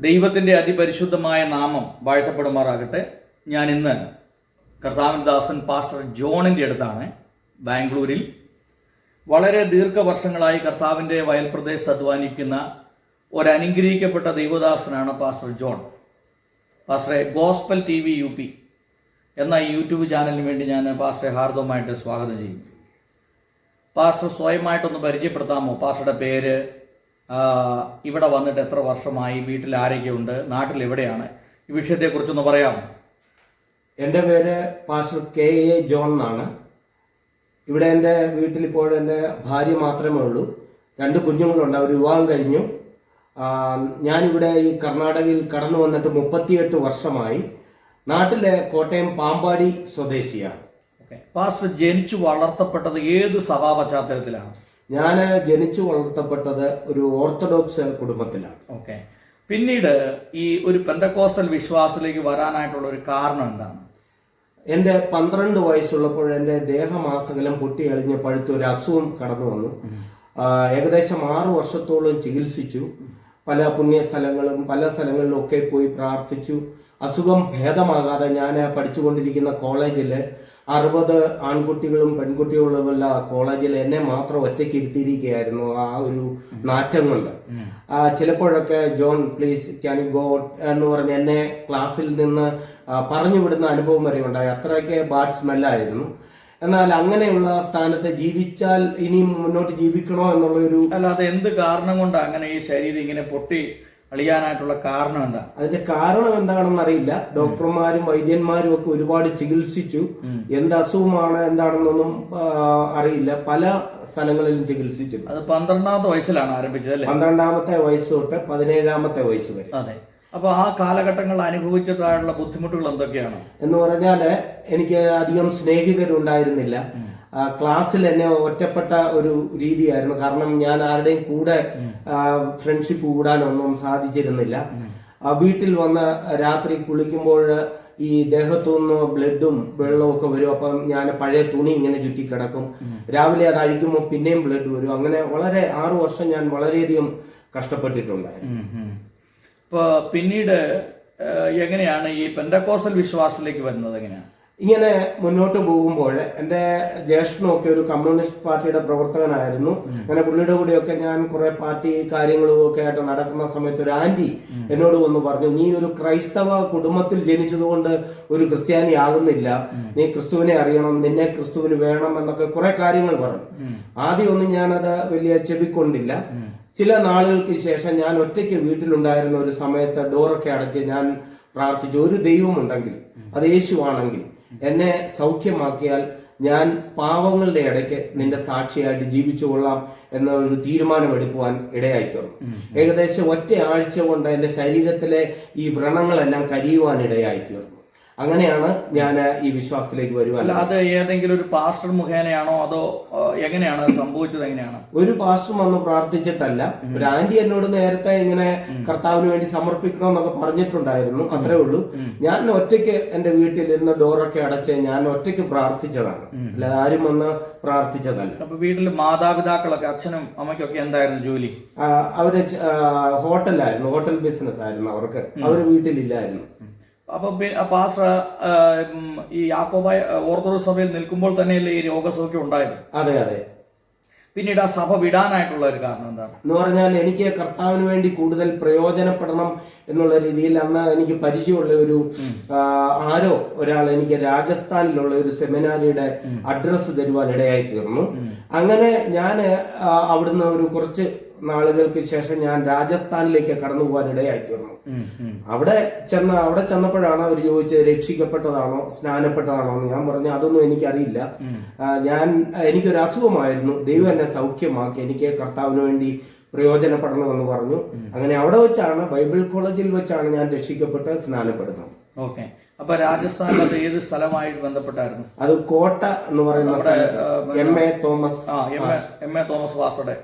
ദൈവത്തിൻ്റെ അതിപരിശുദ്ധമായ നാമം വാഴ്ത്തപ്പെടുമാറാകട്ടെ. ഞാൻ ഇന്ന് കർത്താവിൻ ദാസൻ പാസ്റ്റർ ജോണിൻ്റെ അടുത്താണ്, ബാംഗ്ലൂരിൽ. വളരെ ദീർഘവർഷങ്ങളായി കർത്താവിൻ്റെ വയൽപ്രദേശത്ത് അധ്വാനിക്കുന്ന ഒരനുഗ്രഹിക്കപ്പെട്ട ദൈവദാസനാണ് പാസ്റ്റർ ജോൺ. പാസ്റ്ററെ, ഗോസ്പൽ TV UP എന്ന ഈ യൂട്യൂബ് ചാനലിന് വേണ്ടി ഞാൻ പാസ്റ്ററെ ഹാർദവമായിട്ട് സ്വാഗതം ചെയ്യും. പാസ്റ്റർ സ്വയമായിട്ടൊന്ന് പരിചയപ്പെടുത്താമോ? പാസ്റ്ററുടെ പേര്, ഇവിടെ വന്നിട്ട് എത്ര വർഷമായി, വീട്ടിൽ ആരൊക്കെയുണ്ട്, നാട്ടിൽ എവിടെയാണ്, ഈ വിഷയത്തെക്കുറിച്ചൊന്ന് പറയാമോ? എൻ്റെ പേര് പാസ്റ്റർ KA ജോൺ എന്നാണ്. ഇവിടെ എൻ്റെ വീട്ടിൽ ഇപ്പോൾ എൻ്റെ ഭാര്യ മാത്രമേ ഉള്ളൂ. 2 കുഞ്ഞുങ്ങളുണ്ട്. അവർ വിവാഹം കഴിഞ്ഞു. ഞാനിവിടെ ഈ കർണാടകയിൽ കടന്നു വന്നിട്ട് 38 വർഷമായി. നാട്ടിലെ കോട്ടയം പാമ്പാടി സ്വദേശിയാണ്. പാസ്റ്റർ ജനിച്ചു വളർത്തപ്പെട്ടത് ഏത് സഭാ പശ്ചാത്തലത്തിലാണ്? ഞാൻ ജനിച്ചു വളർത്തപ്പെട്ടത് ഒരു ഓർത്തഡോക്സ് കുടുംബത്തിലാണ്. ഓക്കെ. പിന്നീട് ഈ ഒരു പെന്തക്കോസ്റ്റൽ വിശ്വാസത്തിലേക്ക് വരാനായിട്ടുള്ള ഒരു കാരണം എന്താണ്? എൻ്റെ 12 വയസ്സുള്ളപ്പോൾ എൻ്റെ ദേഹമാസകലം പൊട്ടിയളിഞ്ഞ് പഴുത്ത ഒരു അസുഖം കടന്നു വന്നു. ഏകദേശം 6 വർഷത്തോളം ചികിത്സിച്ചു. പല പുണ്യസ്ഥലങ്ങളും പല സ്ഥലങ്ങളിലും ഒക്കെ പോയി പ്രാർത്ഥിച്ചു. അസുഖം ഭേദമാകാതെ ഞാൻ പഠിച്ചുകൊണ്ടിരിക്കുന്ന കോളേജിൽ 60 ആൺകുട്ടികളും പെൺകുട്ടികളുമുള്ള കോളേജിൽ എന്നെ മാത്രം ഒറ്റയ്ക്ക് ഇരുത്തിയിരിക്കുകയായിരുന്നു. ആ ഒരു നാറ്റം കൊണ്ട് ചിലപ്പോഴൊക്കെ John please can you go എന്ന് പറഞ്ഞ് എന്നെ ക്ലാസ്സിൽ നിന്ന് പറഞ്ഞു വിടുന്ന അനുഭവം വരെ ഉണ്ടായി. അത്രയ്ക്ക് ബാഡ് സ്മെല്ലായിരുന്നു. എന്നാൽ അങ്ങനെയുള്ള സ്ഥാനത്ത് ജീവിച്ചാൽ ഇനിയും മുന്നോട്ട് ജീവിക്കണോ എന്നുള്ളൊരു, അല്ലാതെ എന്ത് കാരണം കൊണ്ടാണ് അങ്ങനെ ഈ ശരീരം ഇങ്ങനെ പൊട്ടി അളിയാനായിട്ടുള്ള കാരണം എന്താ? അതിന്റെ കാരണം എന്താണെന്ന് അറിയില്ല. ഡോക്ടർമാരും വൈദ്യന്മാരും ഒക്കെ ഒരുപാട് ചികിത്സിച്ചു. എന്ത് അസുഖമാണ് എന്താണെന്നൊന്നും അറിയില്ല. പല സ്ഥലങ്ങളിലും ചികിത്സിച്ചു. അത് 12ാമത്തെ വയസ്സിലാണ് ആരംഭിച്ചത് അല്ലേ? 12ാമത്തെ വയസ്സ് തൊട്ട് 17ാമത്തെ വയസ്സ് വരെ. അതെ. അപ്പൊ ആ കാലഘട്ടങ്ങൾ അനുഭവിച്ചിട്ടുള്ള ബുദ്ധിമുട്ടുകൾ എന്തൊക്കെയാണ് എന്ന് പറഞ്ഞാല്, എനിക്ക് അധികം സ്നേഹിതരുണ്ടായിരുന്നില്ല. ക്ലാസ്സിൽ എന്നെ ഒറ്റപ്പെട്ട ഒരു രീതിയായിരുന്നു. കാരണം ഞാൻ ആരുടെയും കൂടെ ഫ്രണ്ട്ഷിപ്പ് കൂടാനൊന്നും സാധിച്ചിരുന്നില്ല. വീട്ടിൽ വന്ന് രാത്രി കുളിക്കുമ്പോൾ ഈ ദേഹത്തുനിന്ന് ബ്ലഡും വെള്ളവും ഒക്കെ വരും. അപ്പം ഞാൻ പഴയ തുണി ഇങ്ങനെ ചുറ്റിക്കിടക്കും. രാവിലെ അത് അഴിക്കുമ്പോൾ പിന്നെയും ബ്ലഡ് വരും. അങ്ങനെ വളരെ 6 വർഷം ഞാൻ വളരെയധികം കഷ്ടപ്പെട്ടിട്ടുണ്ടായിരുന്നു. ഇപ്പൊ പിന്നീട് എങ്ങനെയാണ് ഈ പെന്തക്കോസ്റ്റൽ വിശ്വാസത്തിലേക്ക് വരുന്നത്? എങ്ങനെയാണ് ഇങ്ങനെ മുന്നോട്ട് പോകുമ്പോൾ എൻ്റെ ജ്യേഷ്ഠനൊക്കെ ഒരു കമ്മ്യൂണിസ്റ്റ് പാർട്ടിയുടെ പ്രവർത്തകനായിരുന്നു. അങ്ങനെ പുള്ളിയുടെ കൂടെയൊക്കെ ഞാൻ കുറെ പാർട്ടി കാര്യങ്ങളും ഒക്കെ ആയിട്ട് നടക്കുന്ന സമയത്ത് ഒരു ആന്റി എന്നോട് വന്ന് പറഞ്ഞു, നീ ഒരു ക്രൈസ്തവ കുടുംബത്തിൽ ജനിച്ചതുകൊണ്ട് ഒരു ക്രിസ്ത്യാനി ആകുന്നില്ല, നീ ക്രിസ്തുവിനെ അറിയണം, നിന്നെ ക്രിസ്തുവിന് വേണം എന്നൊക്കെ കുറെ കാര്യങ്ങൾ പറഞ്ഞു. ആദ്യമൊന്നും ഞാനത് വലിയ ചെവിക്കൊണ്ടില്ല. ചില നാളുകൾക്ക് ശേഷം ഞാൻ ഒറ്റയ്ക്ക് വീട്ടിലുണ്ടായിരുന്ന ഒരു സമയത്ത് ഡോറൊക്കെ അടച്ച് ഞാൻ പ്രാർത്ഥിച്ചു, ഒരു ദൈവമുണ്ടെങ്കിൽ അത് യേശുവാണെങ്കിൽ എന്നെ സൗഖ്യമാക്കിയാൽ ഞാൻ പാവങ്ങളുടെ ഇടയ്ക്ക് നിന്റെ സാക്ഷിയായിട്ട് ജീവിച്ചു കൊള്ളാം എന്ന ഒരു തീരുമാനമെടുക്കുവാൻ ഇടയായിത്തീർന്നു. ഏകദേശം ഒറ്റ ആഴ്ച കൊണ്ട് എൻ്റെ ശരീരത്തിലെ ഈ വ്രണങ്ങളെല്ലാം കരിയുവാൻ ഇടയായിത്തീർന്നു. അങ്ങനെയാണ് ഞാൻ ഈ വിശ്വാസത്തിലേക്ക് വരുവാൻ. അത് ഏതെങ്കിലും ഒരു പാസ്റ്റർ മുഖേനയാണോ അതോ എങ്ങനെയാണ് സംഭവിച്ചത്? എങ്ങനെയാണ്? ഒരു പാസ്റ്റർ വന്ന് പ്രാർത്ഥിച്ചിട്ടല്ല. ഒരു ആന്റി എന്നോട് നേരത്തെ ഇങ്ങനെ കർത്താവിന് വേണ്ടി സമർപ്പിക്കണമെന്നൊക്കെ പറഞ്ഞിട്ടുണ്ടായിരുന്നു. അത്രേ ഉള്ളൂ. ഞാൻ ഒറ്റയ്ക്ക് എന്റെ വീട്ടിലിരുന്ന് ഡോറൊക്കെ അടച്ച് ഞാൻ ഒറ്റയ്ക്ക് പ്രാർത്ഥിച്ചതാണ്, അല്ലാതെ ആരും വന്ന് പ്രാർത്ഥിച്ചതല്ല. അപ്പൊ വീട്ടിൽ മാതാപിതാക്കളൊക്കെ, അച്ഛനും അമ്മയ്ക്കൊക്കെ എന്തായിരുന്നു ജോലി? അവര് ഹോട്ടലായിരുന്നു, ഹോട്ടൽ ബിസിനസ് ആയിരുന്നു അവർക്ക്. അവര് വീട്ടിലില്ലായിരുന്നു. അപ്പൊ പാസ്റ്റർ ഈ യാക്കോബായ ഓർത്തഡോക്സ് സഭയിൽ നിൽക്കുമ്പോൾ തന്നെയല്ലേ ഈ രോഗസൗഖ്യം ഉണ്ടായത്? അതെ അതെ. പിന്നീട് ആ സഭ വിടാനായിട്ടുള്ള ഒരു കാരണം എന്താണ്? എന്ന് പറഞ്ഞാൽ എനിക്ക് കർത്താവിന് വേണ്ടി കൂടുതൽ പ്രയോജനപ്പെടണം എന്നുള്ള രീതിയിൽ അന്ന് എനിക്ക് പരിചയമുള്ള ഒരു ആരോ ഒരാൾ എനിക്ക് രാജസ്ഥാനിലുള്ള ഒരു സെമിനാരിയുടെ അഡ്രസ്സ് തരുവാൻ ഇടയായി തീർന്നു. അങ്ങനെ ഞാൻ അവിടുന്ന് ഒരു കുറച്ച് നാളുകൾക്ക് ശേഷം ഞാൻ രാജസ്ഥാനിലേക്ക് കടന്നു പോകാൻ ഇടയായി തീർന്നു. അവിടെ ചെന്നപ്പോഴാണ് അവർ ചോദിച്ചത്, രക്ഷിക്കപ്പെട്ടതാണോ സ്നാനപ്പെട്ടതാണോ എന്ന്. ഞാൻ പറഞ്ഞു, അതൊന്നും എനിക്കറിയില്ല, എനിക്കൊരു അസുഖമായിരുന്നു, ദൈവം എന്നെ സൗഖ്യമാക്കി, എനിക്ക് കർത്താവിന് വേണ്ടി പ്രയോജനപ്പെടണമെന്ന് പറഞ്ഞു. അങ്ങനെ അവിടെ വെച്ചാണ്, ബൈബിൾ കോളേജിൽ വെച്ചാണ് ഞാൻ രക്ഷിക്കപ്പെട്ട് സ്നാനപ്പെടുന്നത്. ഓക്കെ. അപ്പൊ രാജസ്ഥാനിൽ അത് ഏത് സ്ഥലമായിട്ട് ബന്ധപ്പെട്ടായിരുന്നു? അത് കോട്ട എന്ന് പറയുന്ന MA തോമസ് വാസയുടെ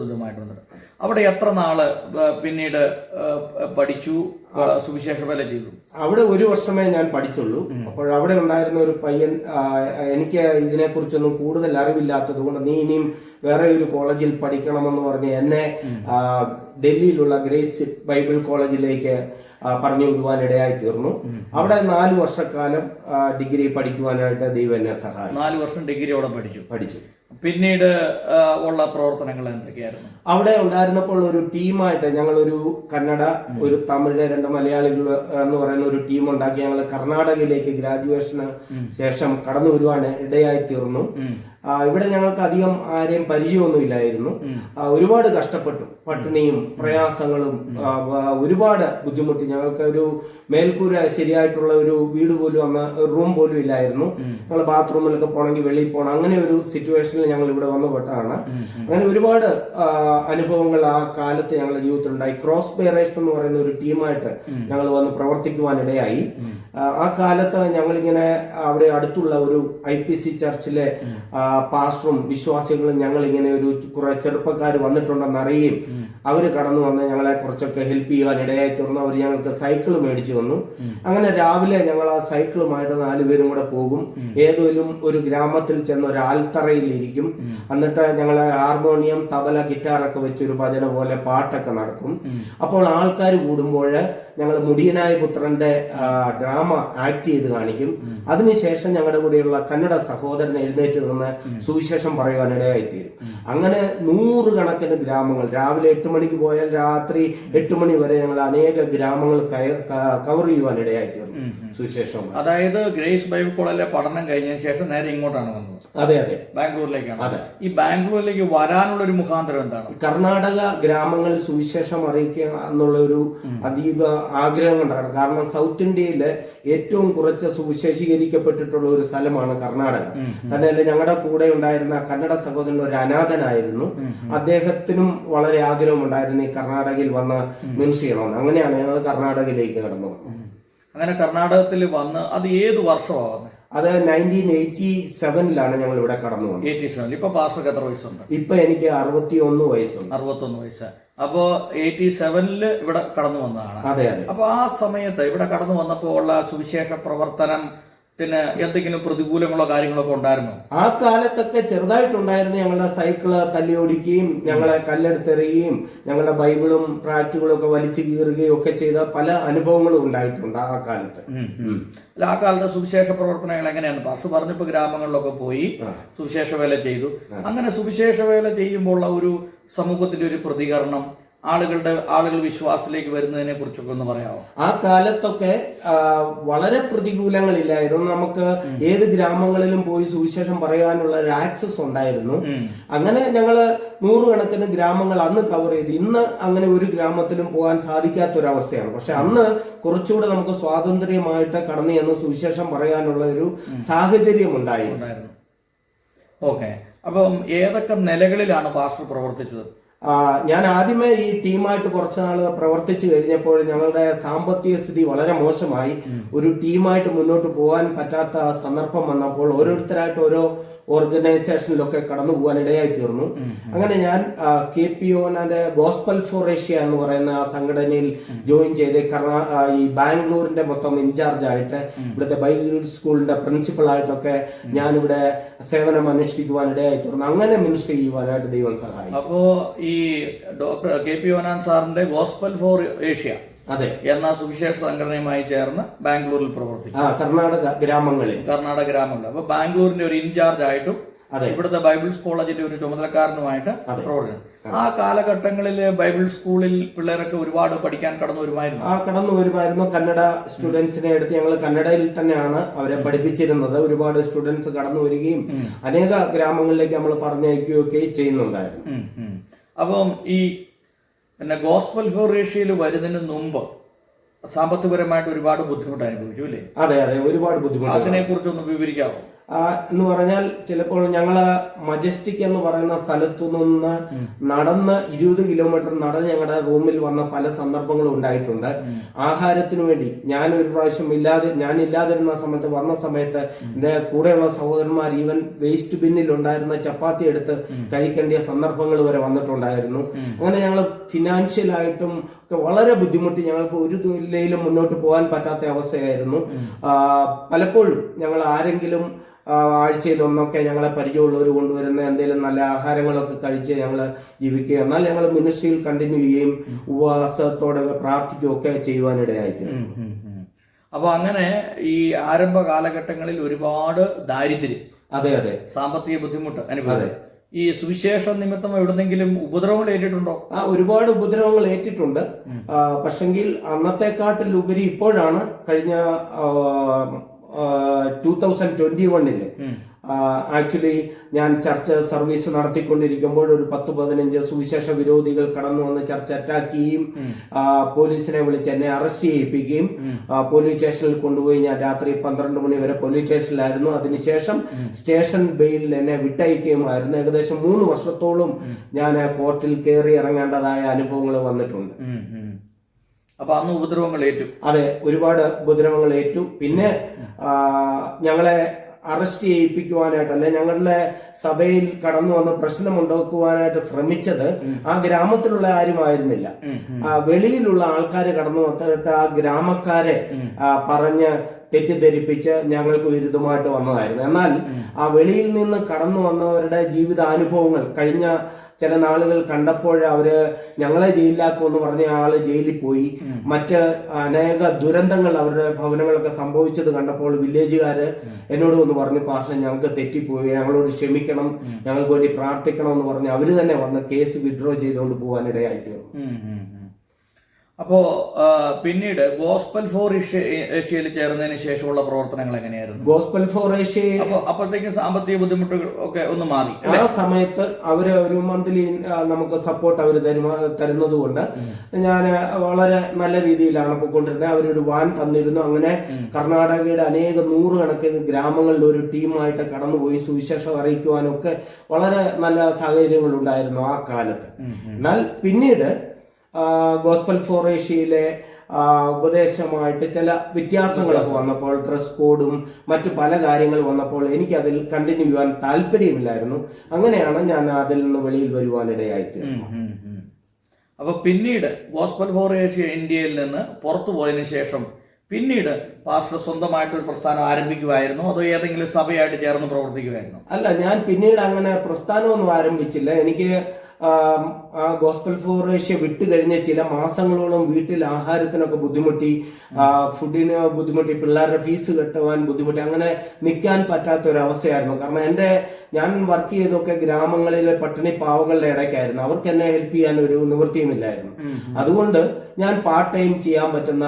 ഇതുമായിട്ട് ബന്ധപ്പെട്ട്. അവിടെ എത്ര നാള് പിന്നീട് പഠിച്ചു, സുവിശേഷ വേല ചെയ്തു? അവിടെ 1 വർഷമേ ഞാൻ പഠിച്ചുള്ളൂ. അപ്പോൾ അവിടെ ഉണ്ടായിരുന്ന ഒരു പയ്യൻ, എനിക്ക് ഇതിനെക്കുറിച്ചൊന്നും കൂടുതൽ അറിവില്ലാത്തത് കൊണ്ട് നീ ഇനിയും വേറെ ഒരു കോളേജിൽ പഠിക്കണമെന്ന് പറഞ്ഞ് എന്നെ ഡൽഹിയിലുള്ള ഗ്രേസ് ബൈബിൾ കോളേജിലേക്ക് പറഞ്ഞു വിടുവാനിടയായി തീർന്നു. അവിടെ 4 വർഷക്കാലം ഡിഗ്രി പഠിക്കുവാനായിട്ട് ദൈവം എന്നെ സഹായിച്ചു. 4 വർഷം ഡിഗ്രി അവിടെ പഠിച്ചു. പിന്നീട് ഉള്ള പ്രവർത്തനങ്ങൾ എന്തൊക്കെയായിരുന്നു? അവിടെ ഉണ്ടായിരുന്നപ്പോൾ ഒരു ടീമായിട്ട് ഞങ്ങളൊരു കന്നഡ, ഒരു തമിഴ്, 2 മലയാളികൾ എന്ന് പറയുന്ന ഒരു ടീം ഉണ്ടാക്കി ഞങ്ങൾ കർണാടകയിലേക്ക് ഗ്രാജുവേഷന് ശേഷം കടന്നു വരുവാൻ ഇടയായി തീർന്നു. ഇവിടെ ഞങ്ങൾക്ക് അധികം ആരെയും പരിചയമൊന്നുമില്ലായിരുന്നു. ഒരുപാട് കഷ്ടപ്പെട്ടു. പട്ടിണിയും പ്രയാസങ്ങളും ഒരുപാട് ബുദ്ധിമുട്ടി. ഞങ്ങൾക്ക് ഒരു മേൽക്കൂര ശരിയായിട്ടുള്ള ഒരു വീട് പോലും അന്ന് റൂം പോലും ഇല്ലായിരുന്നു. ഞങ്ങൾ ബാത്റൂമിലൊക്കെ പോകണമെങ്കിൽ വെളിയിൽ പോകണം. അങ്ങനെ ഒരു സിറ്റുവേഷനിൽ ഞങ്ങൾ ഇവിടെ വന്നു പെട്ടാണ്. അങ്ങനെ ഒരുപാട് അനുഭവങ്ങൾ ആ കാലത്ത് ഞങ്ങളുടെ ജീവിതത്തിലുണ്ടായി. ക്രോസ് ബെയറേഴ്സ് എന്ന് പറയുന്ന ഒരു ടീമായിട്ട് ഞങ്ങൾ വന്ന് പ്രവർത്തിക്കുവാനിടയായി. ആ കാലത്ത് ഞങ്ങളിങ്ങനെ അവിടെ അടുത്തുള്ള ഒരു IPC ചർച്ചിലെ പാസ്റ്ററും വിശ്വാസികളും ഞങ്ങൾ ഇങ്ങനെ ഒരു കുറെ ചെറുപ്പക്കാർ വന്നിട്ടുണ്ടെന്ന് അറിയുകയും അവർ കടന്നു വന്ന് ഞങ്ങളെ കുറച്ചൊക്കെ ഹെൽപ്പ് ചെയ്യാൻ ഇടയായി തീർന്നു. അവർ ഞങ്ങൾക്ക് സൈക്കിൾ മേടിച്ചു തന്നു. അങ്ങനെ രാവിലെ ഞങ്ങൾ ആ സൈക്കിളുമായിട്ട് 4 പേരും കൂടെ പോകും. ഏതെങ്കിലും ഒരു ഗ്രാമത്തിൽ ചെന്ന് ഒരു ആൽത്തറയിൽ ഇരിക്കും. എന്നിട്ട് ഞങ്ങൾ ഹാർമോണിയം, തബല, ഗിറ്റാറൊക്കെ വെച്ച് ഒരു ഭജന പോലെ പാട്ടൊക്കെ നടക്കും. അപ്പോൾ ആൾക്കാർ കൂടുമ്പോൾ ഞങ്ങൾ മുടിയനായ പുത്രന്റെ ഡ്രാമ ആക്ട് ചെയ്ത് കാണിക്കും. അതിനുശേഷം ഞങ്ങളുടെ കൂടെയുള്ള കന്നഡ സഹോദരൻ എഴുന്നേറ്റ് നിന്ന് സുവിശേഷം പറയുവാനിടയായിത്തീരും. അങ്ങനെ 100 കണക്കിന് ഗ്രാമങ്ങൾ, രാവിലെ 8 മണിക്ക് പോയാൽ രാത്രി 8 മണി വരെ ഞങ്ങൾ അനേക ഗ്രാമങ്ങൾ കവർ ചെയ്യുവാനിടയായിത്തീർന്നു സുവിശേഷം. അതായത് ഗ്രേസ് ബൈബിൾ കോളേജിലെ പഠനം കഴിഞ്ഞതിന് ശേഷം നേരെ ഇങ്ങോട്ടാണ് വന്നത്? അതെ, ബാംഗ്ലൂരിലേക്കാണ്. അതെ. ഈ ബാംഗ്ലൂരിലേക്ക് വരാനുള്ള ഒരു മുഖാന്തരം എന്താണ്? കർണാടക ഗ്രാമങ്ങളിൽ സുവിശേഷം അറിയിക്കുക എന്നുള്ള ഒരു അതീവ ആഗ്രഹം കൊണ്ടാണ്. കാരണം സൗത്ത് ഇന്ത്യയിലെ ഏറ്റവും കുറച്ച് സുവിശേഷീകരിക്കപ്പെട്ടിട്ടുള്ള ഒരു സ്ഥലമാണ് കർണാടക. തന്നെയല്ല, ഞങ്ങളുടെ കൂടെ ഉണ്ടായിരുന്ന കന്നഡ സഹോദരൻ ഒരു അനാഥനായിരുന്നു. അദ്ദേഹത്തിനും വളരെ ആഗ്രഹമുണ്ടായിരുന്നു ഈ കർണാടകയിൽ വന്ന് മിനിസ്റ്റർ ചെയ്യണമെന്ന്. അങ്ങനെയാണ് ഞങ്ങൾ കർണാടകയിലേക്ക് കടന്നു വന്നത്. അങ്ങനെ കർണാടകത്തിൽ വന്ന് അത് ഏത് വർഷമാണ്? അത് 1987 ഞങ്ങൾ ഇവിടെ കടന്നു വന്നത്. 87. ഇപ്പൊ പാസ്റ്റർക്ക് എത്ര വയസ്സുണ്ട്? ഇപ്പൊ എനിക്ക് 61 വയസ്സുണ്ട്. 61 വയസ്സ്. അപ്പോ 87 ഇവിടെ കടന്നു വന്നതാണ്. അതെ. അപ്പൊ ആ സമയത്ത് ഇവിടെ കടന്നു വന്നപ്പോൾ ഉള്ള സുവിശേഷ പ്രവർത്തനത്തിന് എന്തെങ്കിലും പ്രതികൂലങ്ങളോ കാര്യങ്ങളൊക്കെ ഉണ്ടായിരുന്നോ? ആ കാലത്തൊക്കെ ചെറുതായിട്ടുണ്ടായിരുന്നു. ഞങ്ങളുടെ സൈക്കിള് തല്ലിയോടിക്കുകയും ഞങ്ങളെ കല്ലെടുത്തെറിയുകയും ഞങ്ങളുടെ ബൈബിളും ട്രാക്റ്റുകളും ഒക്കെ വലിച്ചു കീറുകയും ഒക്കെ ചെയ്ത പല അനുഭവങ്ങളും ഉണ്ടായിട്ടുണ്ട് ആ കാലത്ത്. ആ കാലത്തെ സുവിശേഷ പ്രവർത്തനങ്ങൾ എങ്ങനെയാണ്? പാസ്റ്റർ പറഞ്ഞപ്പോ ഗ്രാമങ്ങളിലൊക്കെ പോയി സുവിശേഷ വേല ചെയ്തു. അങ്ങനെ സുവിശേഷ വേല ചെയ്യുമ്പോൾ ഒരു സമൂഹത്തിന്റെ ഒരു പ്രതികരണം, ആളുകൾ വിശ്വാസത്തിലേക്ക് വരുന്നതിനെ കുറിച്ചൊക്കെ ഒന്ന് പറയാമോ? ആ കാലത്തൊക്കെ വളരെ പ്രതികൂലങ്ങളില്ലായിരുന്നു. നമുക്ക് ഏത് ഗ്രാമങ്ങളിലും പോയി സുവിശേഷം പറയാനുള്ള ഒരു ആക്സസ് ഉണ്ടായിരുന്നു. അങ്ങനെ ഞങ്ങള് 100 കണക്കിന് ഗ്രാമങ്ങൾ അന്ന് കവർ ചെയ്തു. ഇന്ന് അങ്ങനെ ഒരു ഗ്രാമത്തിലും പോകാൻ സാധിക്കാത്തൊരവസ്ഥയാണ്. പക്ഷെ അന്ന് കുറച്ചുകൂടെ നമുക്ക് സ്വാതന്ത്ര്യമായിട്ട് കടന്നു ചെന്ന് സുവിശേഷം പറയാനുള്ള ഒരു സാഹചര്യം ഉണ്ടായിരുന്നു. ഓക്കെ. അപ്പം ഏതൊക്കെ നിലകളിലാണ് പാസ്റ്റർ പ്രവർത്തിച്ചത്? ഞാൻ ആദ്യമേ ഈ ടീമായിട്ട് കുറച്ചുനാൾ പ്രവർത്തിച്ചു കഴിഞ്ഞപ്പോൾ ഞങ്ങളുടെ സാമ്പത്തിക സ്ഥിതി വളരെ മോശമായി. ഒരു ടീമായിട്ട് മുന്നോട്ട് പോകാൻ പറ്റാത്ത സന്ദർഭം വന്നപ്പോൾ ഓരോരുത്തരായിട്ട് ഓരോ ഓർഗനൈസേഷനിലൊക്കെ കടന്നു പോകാൻ ഇടയായി തീർന്നു. അങ്ങനെ ഞാൻ KPONന്റെ ഗോസ്പൽ ഫോർ ഏഷ്യ എന്ന് പറയുന്ന സംഘടനയിൽ ജോയിൻ ചെയ്ത് ഈ ബാംഗ്ലൂരിന്റെ മൊത്തം ഇൻചാർജ് ആയിട്ട് ഇവിടുത്തെ ബൈബിൾ സ്കൂളിന്റെ പ്രിൻസിപ്പൽ ആയിട്ടൊക്കെ ഞാനിവിടെ സേവനം അനുഷ്ഠിക്കുവാൻ ഇടയായി തീർന്നു. അങ്ങനെ മിനിസ്റ്റർ ചെയ്യുവാനായിട്ട് ദൈവം സഹായിച്ചു. അപ്പോ ഈ ഡോക്ടർ KPON സാറിന്റെ ഗോസ്പൽ ഫോർ ഏഷ്യ എന്ന സുവിശേഷ സംഘടനയുമായി ചേർന്ന് ബാംഗ്ലൂരിൽ പ്രവർത്തിക്കും. കർണാടക ഗ്രാമങ്ങളിൽ. അപ്പൊ ബാംഗ്ലൂരിന്റെ ഒരു ഇൻചാർജ് ആയിട്ടും ഇവിടുത്തെ ബൈബിൾ കോളേജിന്റെ ഒരു ചുമതലക്കാരനുമായിട്ട് പ്രവർത്തനം. ആ കാലഘട്ടങ്ങളിൽ ബൈബിൾ സ്കൂളിൽ പിള്ളേരൊക്കെ ഒരുപാട് പഠിക്കാൻ കടന്നു വരുമായിരുന്നു. കന്നഡ സ്റ്റുഡൻസിനെ എടുത്ത് ഞങ്ങൾ കന്നഡയിൽ തന്നെയാണ് അവരെ പഠിപ്പിച്ചിരുന്നത്. ഒരുപാട് സ്റ്റുഡൻസ് കടന്നു വരികയും അനേക ഗ്രാമങ്ങളിലേക്ക് നമ്മൾ പറഞ്ഞയക്കുകയൊക്കെ ചെയ്യുന്നുണ്ടായിരുന്നു. അപ്പം ഈ ഗോസ്പൽ ഫോർ ഏഷ്യയിൽ വരുന്നതിന് മുമ്പ് സാമ്പത്തികപരമായിട്ട് ഒരുപാട് ബുദ്ധിമുട്ട് അനുഭവിച്ചു അല്ലേ? അതെ, ഒരുപാട് ബുദ്ധിമുട്ട്. അതിനെ കുറിച്ചൊന്ന് വിവരിക്കാമോ? എന്ന് പറഞ്ഞാൽ ചിലപ്പോൾ ഞങ്ങള് മജസ്റ്റിക് എന്ന് പറയുന്ന സ്ഥലത്തു നിന്ന് നടന്ന് 20 കിലോമീറ്റർ നടന്ന് ഞങ്ങളുടെ റൂമിൽ വന്ന പല സന്ദർഭങ്ങളും ഉണ്ടായിട്ടുണ്ട്. ആഹാരത്തിനു വേണ്ടി ഞാൻ ഒരു പ്രാവശ്യം ഇല്ലാതിരുന്ന സമയത്ത് വന്ന സമയത്ത് എന്റെ കൂടെയുള്ള സഹോദരന്മാർ ഈവൻ വേസ്റ്റ് ബിന്നിൽ ഉണ്ടായിരുന്ന ചപ്പാത്തി എടുത്ത് കഴിക്കേണ്ട സന്ദർഭങ്ങൾ വരെ വന്നിട്ടുണ്ടായിരുന്നു. അങ്ങനെ ഞങ്ങൾ ഫിനാൻഷ്യലായിട്ടും ഒക്കെ വളരെ ബുദ്ധിമുട്ടി. ഞങ്ങൾക്ക് ഒരു നിലയിലും മുന്നോട്ട് പോകാൻ പറ്റാത്ത അവസ്ഥയായിരുന്നു. പലപ്പോഴും ഞങ്ങൾ ആരെങ്കിലും ആഴ്ചയിലൊന്നൊക്കെ ഞങ്ങളെ പരിചയമുള്ളവർ കൊണ്ടുവരുന്ന എന്തെങ്കിലും നല്ല ആഹാരങ്ങളൊക്കെ കഴിച്ച് ഞങ്ങൾ ജീവിക്കുക. എന്നാൽ ഞങ്ങൾ മിനിസ്ട്രിയിൽ കണ്ടിന്യൂ ചെയ്യുകയും ഉപവാസത്തോടെ പ്രാർത്ഥിക്കുകയൊക്കെ ചെയ്യുവാനിടയായിത്തീർന്നു. അപ്പൊ അങ്ങനെ ഈ ആരംഭ കാലഘട്ടങ്ങളിൽ ഒരുപാട് ദാരിദ്ര്യം, അതെ അതെ, സാമ്പത്തിക ബുദ്ധിമുട്ട് അനുഭവം. ഈ സുവിശേഷ നിമിത്തം എവിടെന്നെങ്കിലും ഉപദ്രവങ്ങൾ ഏറ്റിട്ടുണ്ടോ? ഒരുപാട് ഉപദ്രവങ്ങൾ ഏറ്റിട്ടുണ്ട്. പക്ഷെങ്കിൽ അന്നത്തെക്കാട്ടിലുപരി ഇപ്പോഴാണ് കഴിഞ്ഞ 2021 ആക്ച്വലി ഞാൻ ചർച്ച് സർവീസ് നടത്തിക്കൊണ്ടിരിക്കുമ്പോൾ ഒരു 10-15 സുവിശേഷ വിരോധികൾ കടന്നു വന്ന് ചർച്ച് അറ്റാക്ക് ചെയ്യുകയും പോലീസിനെ വിളിച്ച് എന്നെ അറസ്റ്റ് ചെയ്യിപ്പിക്കുകയും പോലീസ് സ്റ്റേഷനിൽ കൊണ്ടുപോയി. ഞാൻ രാത്രി 12 മണി വരെ പോലീസ് സ്റ്റേഷനിലായിരുന്നു. അതിനുശേഷം സ്റ്റേഷൻ ബെയിലിൽ എന്നെ വിട്ടയക്കുകയുമായിരുന്നു. ഏകദേശം 3 വർഷത്തോളം ഞാൻ കോർട്ടിൽ കയറി ഇറങ്ങേണ്ടതായ അനുഭവങ്ങൾ വന്നിട്ടുണ്ട്. അപ്പൊ അന്ന് ഉപദ്രവങ്ങൾ ഏറ്റു. അതെ, ഒരുപാട് ഉപദ്രവങ്ങൾ ഏറ്റു. പിന്നെ ഞങ്ങളെ അറസ്റ്റ് ചെയ്യിപ്പിക്കുവാനായിട്ട്, അല്ലെ ഞങ്ങളുടെ സഭയിൽ കടന്നു വന്ന് പ്രശ്നമുണ്ടാക്കുവാനായിട്ട് ശ്രമിച്ചത് ആ ഗ്രാമത്തിലുള്ള ആരുമായിരുന്നില്ല. വെളിയിലുള്ള ആൾക്കാർ കടന്നു വന്നിട്ട് ആ ഗ്രാമക്കാരെ പറഞ്ഞ് തെറ്റിദ്ധരിപ്പിച്ച് ഞങ്ങൾക്ക് വിരുദ്ധമായിട്ട് വന്നതായിരുന്നു. എന്നാൽ ആ വെളിയിൽ നിന്ന് കടന്നു വന്നവരുടെ ജീവിതാനുഭവങ്ങൾ കഴിഞ്ഞ ചില നാളുകൾ കണ്ടപ്പോൾ അവര് ഞങ്ങളെ ജയിലിലാക്കുമെന്ന് പറഞ്ഞ ആള് ജയിലിൽ പോയി. മറ്റ് അനേക ദുരന്തങ്ങൾ അവരുടെ ഭവനങ്ങളൊക്കെ സംഭവിച്ചത് കണ്ടപ്പോൾ വില്ലേജുകാര് എന്നോട് വന്ന് പറഞ്ഞു, പാഷ ഞങ്ങൾക്ക് തെറ്റിപ്പോയി, ഞങ്ങളോട് ക്ഷമിക്കണം, ഞങ്ങൾക്ക് വേണ്ടി പ്രാർത്ഥിക്കണം എന്ന് പറഞ്ഞ് അവര് തന്നെ വന്ന് കേസ് വിഡ്രോ ചെയ്തുകൊണ്ട് പോകാനിടയായിത്തീർന്നു. അപ്പോ പിന്നീട് ഗോസ്പൽ ഫോർ ഏഷ്യയിൽ ചേർന്നതിന് ശേഷമുള്ള പ്രവർത്തനങ്ങൾ എങ്ങനെയായിരുന്നു? ഗോസ്പൽ ഫോർ ഏഷ്യ അപ്പോഴത്തേക്കും സാമ്പത്തിക ബുദ്ധിമുട്ടുകൾ ഒക്കെ ഒന്ന് മാറി. ആ സമയത്ത് അവര് ഒരു മന്ത്ലി നമുക്ക് സപ്പോർട്ട് അവർ തരുന്നത് കൊണ്ട് ഞാൻ വളരെ നല്ല രീതിയിലാണ് പോയിക്കൊണ്ടിരുന്നത്. അവരൊരു വാൻ തന്നിരുന്നു. അങ്ങനെ കർണാടകയുടെ അനേക 100 കണക്കിന് ഗ്രാമങ്ങളിൽ ഒരു ടീമായിട്ട് കടന്നുപോയി സുവിശേഷം അറിയിക്കുവാനൊക്കെ വളരെ നല്ല സാഹചര്യങ്ങൾ ഉണ്ടായിരുന്നു ആ കാലത്ത്. എന്നാൽ പിന്നീട് ഗോസ്പൽ ഫോർ ഏഷ്യയിലെ ഉപദേശമായിട്ട് ചില വ്യത്യാസങ്ങളൊക്കെ വന്നപ്പോൾ, ഡ്രസ് കോഡും മറ്റു പല കാര്യങ്ങൾ വന്നപ്പോൾ എനിക്കതിൽ കണ്ടിന്യൂ ചെയ്യാൻ താല്പര്യമില്ലായിരുന്നു. അങ്ങനെയാണ് ഞാൻ അതിൽ നിന്ന് വെളിയിൽ വരുവാനിടയായിത്തീർന്നത്. അപ്പൊ പിന്നീട് ഗോസ്പൽ ഫോർ ഏഷ്യ ഇന്ത്യയിൽ നിന്ന് പുറത്തു പോയതിനു ശേഷം പിന്നീട് പാസ്റ്റർ സ്വന്തമായിട്ടൊരു പ്രസ്ഥാനം ആരംഭിക്കുമായിരുന്നു, അതോ ഏതെങ്കിലും സഭയായിട്ട് ചേർന്ന് പ്രവർത്തിക്കുമായിരുന്നു? അല്ല, ഞാൻ പിന്നീട് അങ്ങനെ പ്രസ്ഥാനമൊന്നും ആരംഭിച്ചില്ല. എനിക്ക് ഗോസ്പൽ ഫോർ ഏഷ്യ വിട്ട് കഴിഞ്ഞ് ചില മാസങ്ങളോളം വീട്ടിൽ ആഹാരത്തിനൊക്കെ ബുദ്ധിമുട്ടി, ഫുഡിന് ബുദ്ധിമുട്ടി, പിള്ളേരുടെ ഫീസ് കെട്ടുവാൻ ബുദ്ധിമുട്ടി, അങ്ങനെ നിൽക്കാൻ പറ്റാത്ത ഒരു അവസ്ഥയായിരുന്നു. കാരണം ഞാൻ വർക്ക് ചെയ്തൊക്കെ ഗ്രാമങ്ങളിലെ പട്ടിണി പാവങ്ങളുടെ ഇടയ്ക്കായിരുന്നു. അവർക്ക് എന്നെ ഹെൽപ്പ് ചെയ്യാൻ ഒരു നിവൃത്തിയുമില്ലായിരുന്നു. അതുകൊണ്ട് ഞാൻ പാർട്ട് ടൈം ചെയ്യാൻ പറ്റുന്ന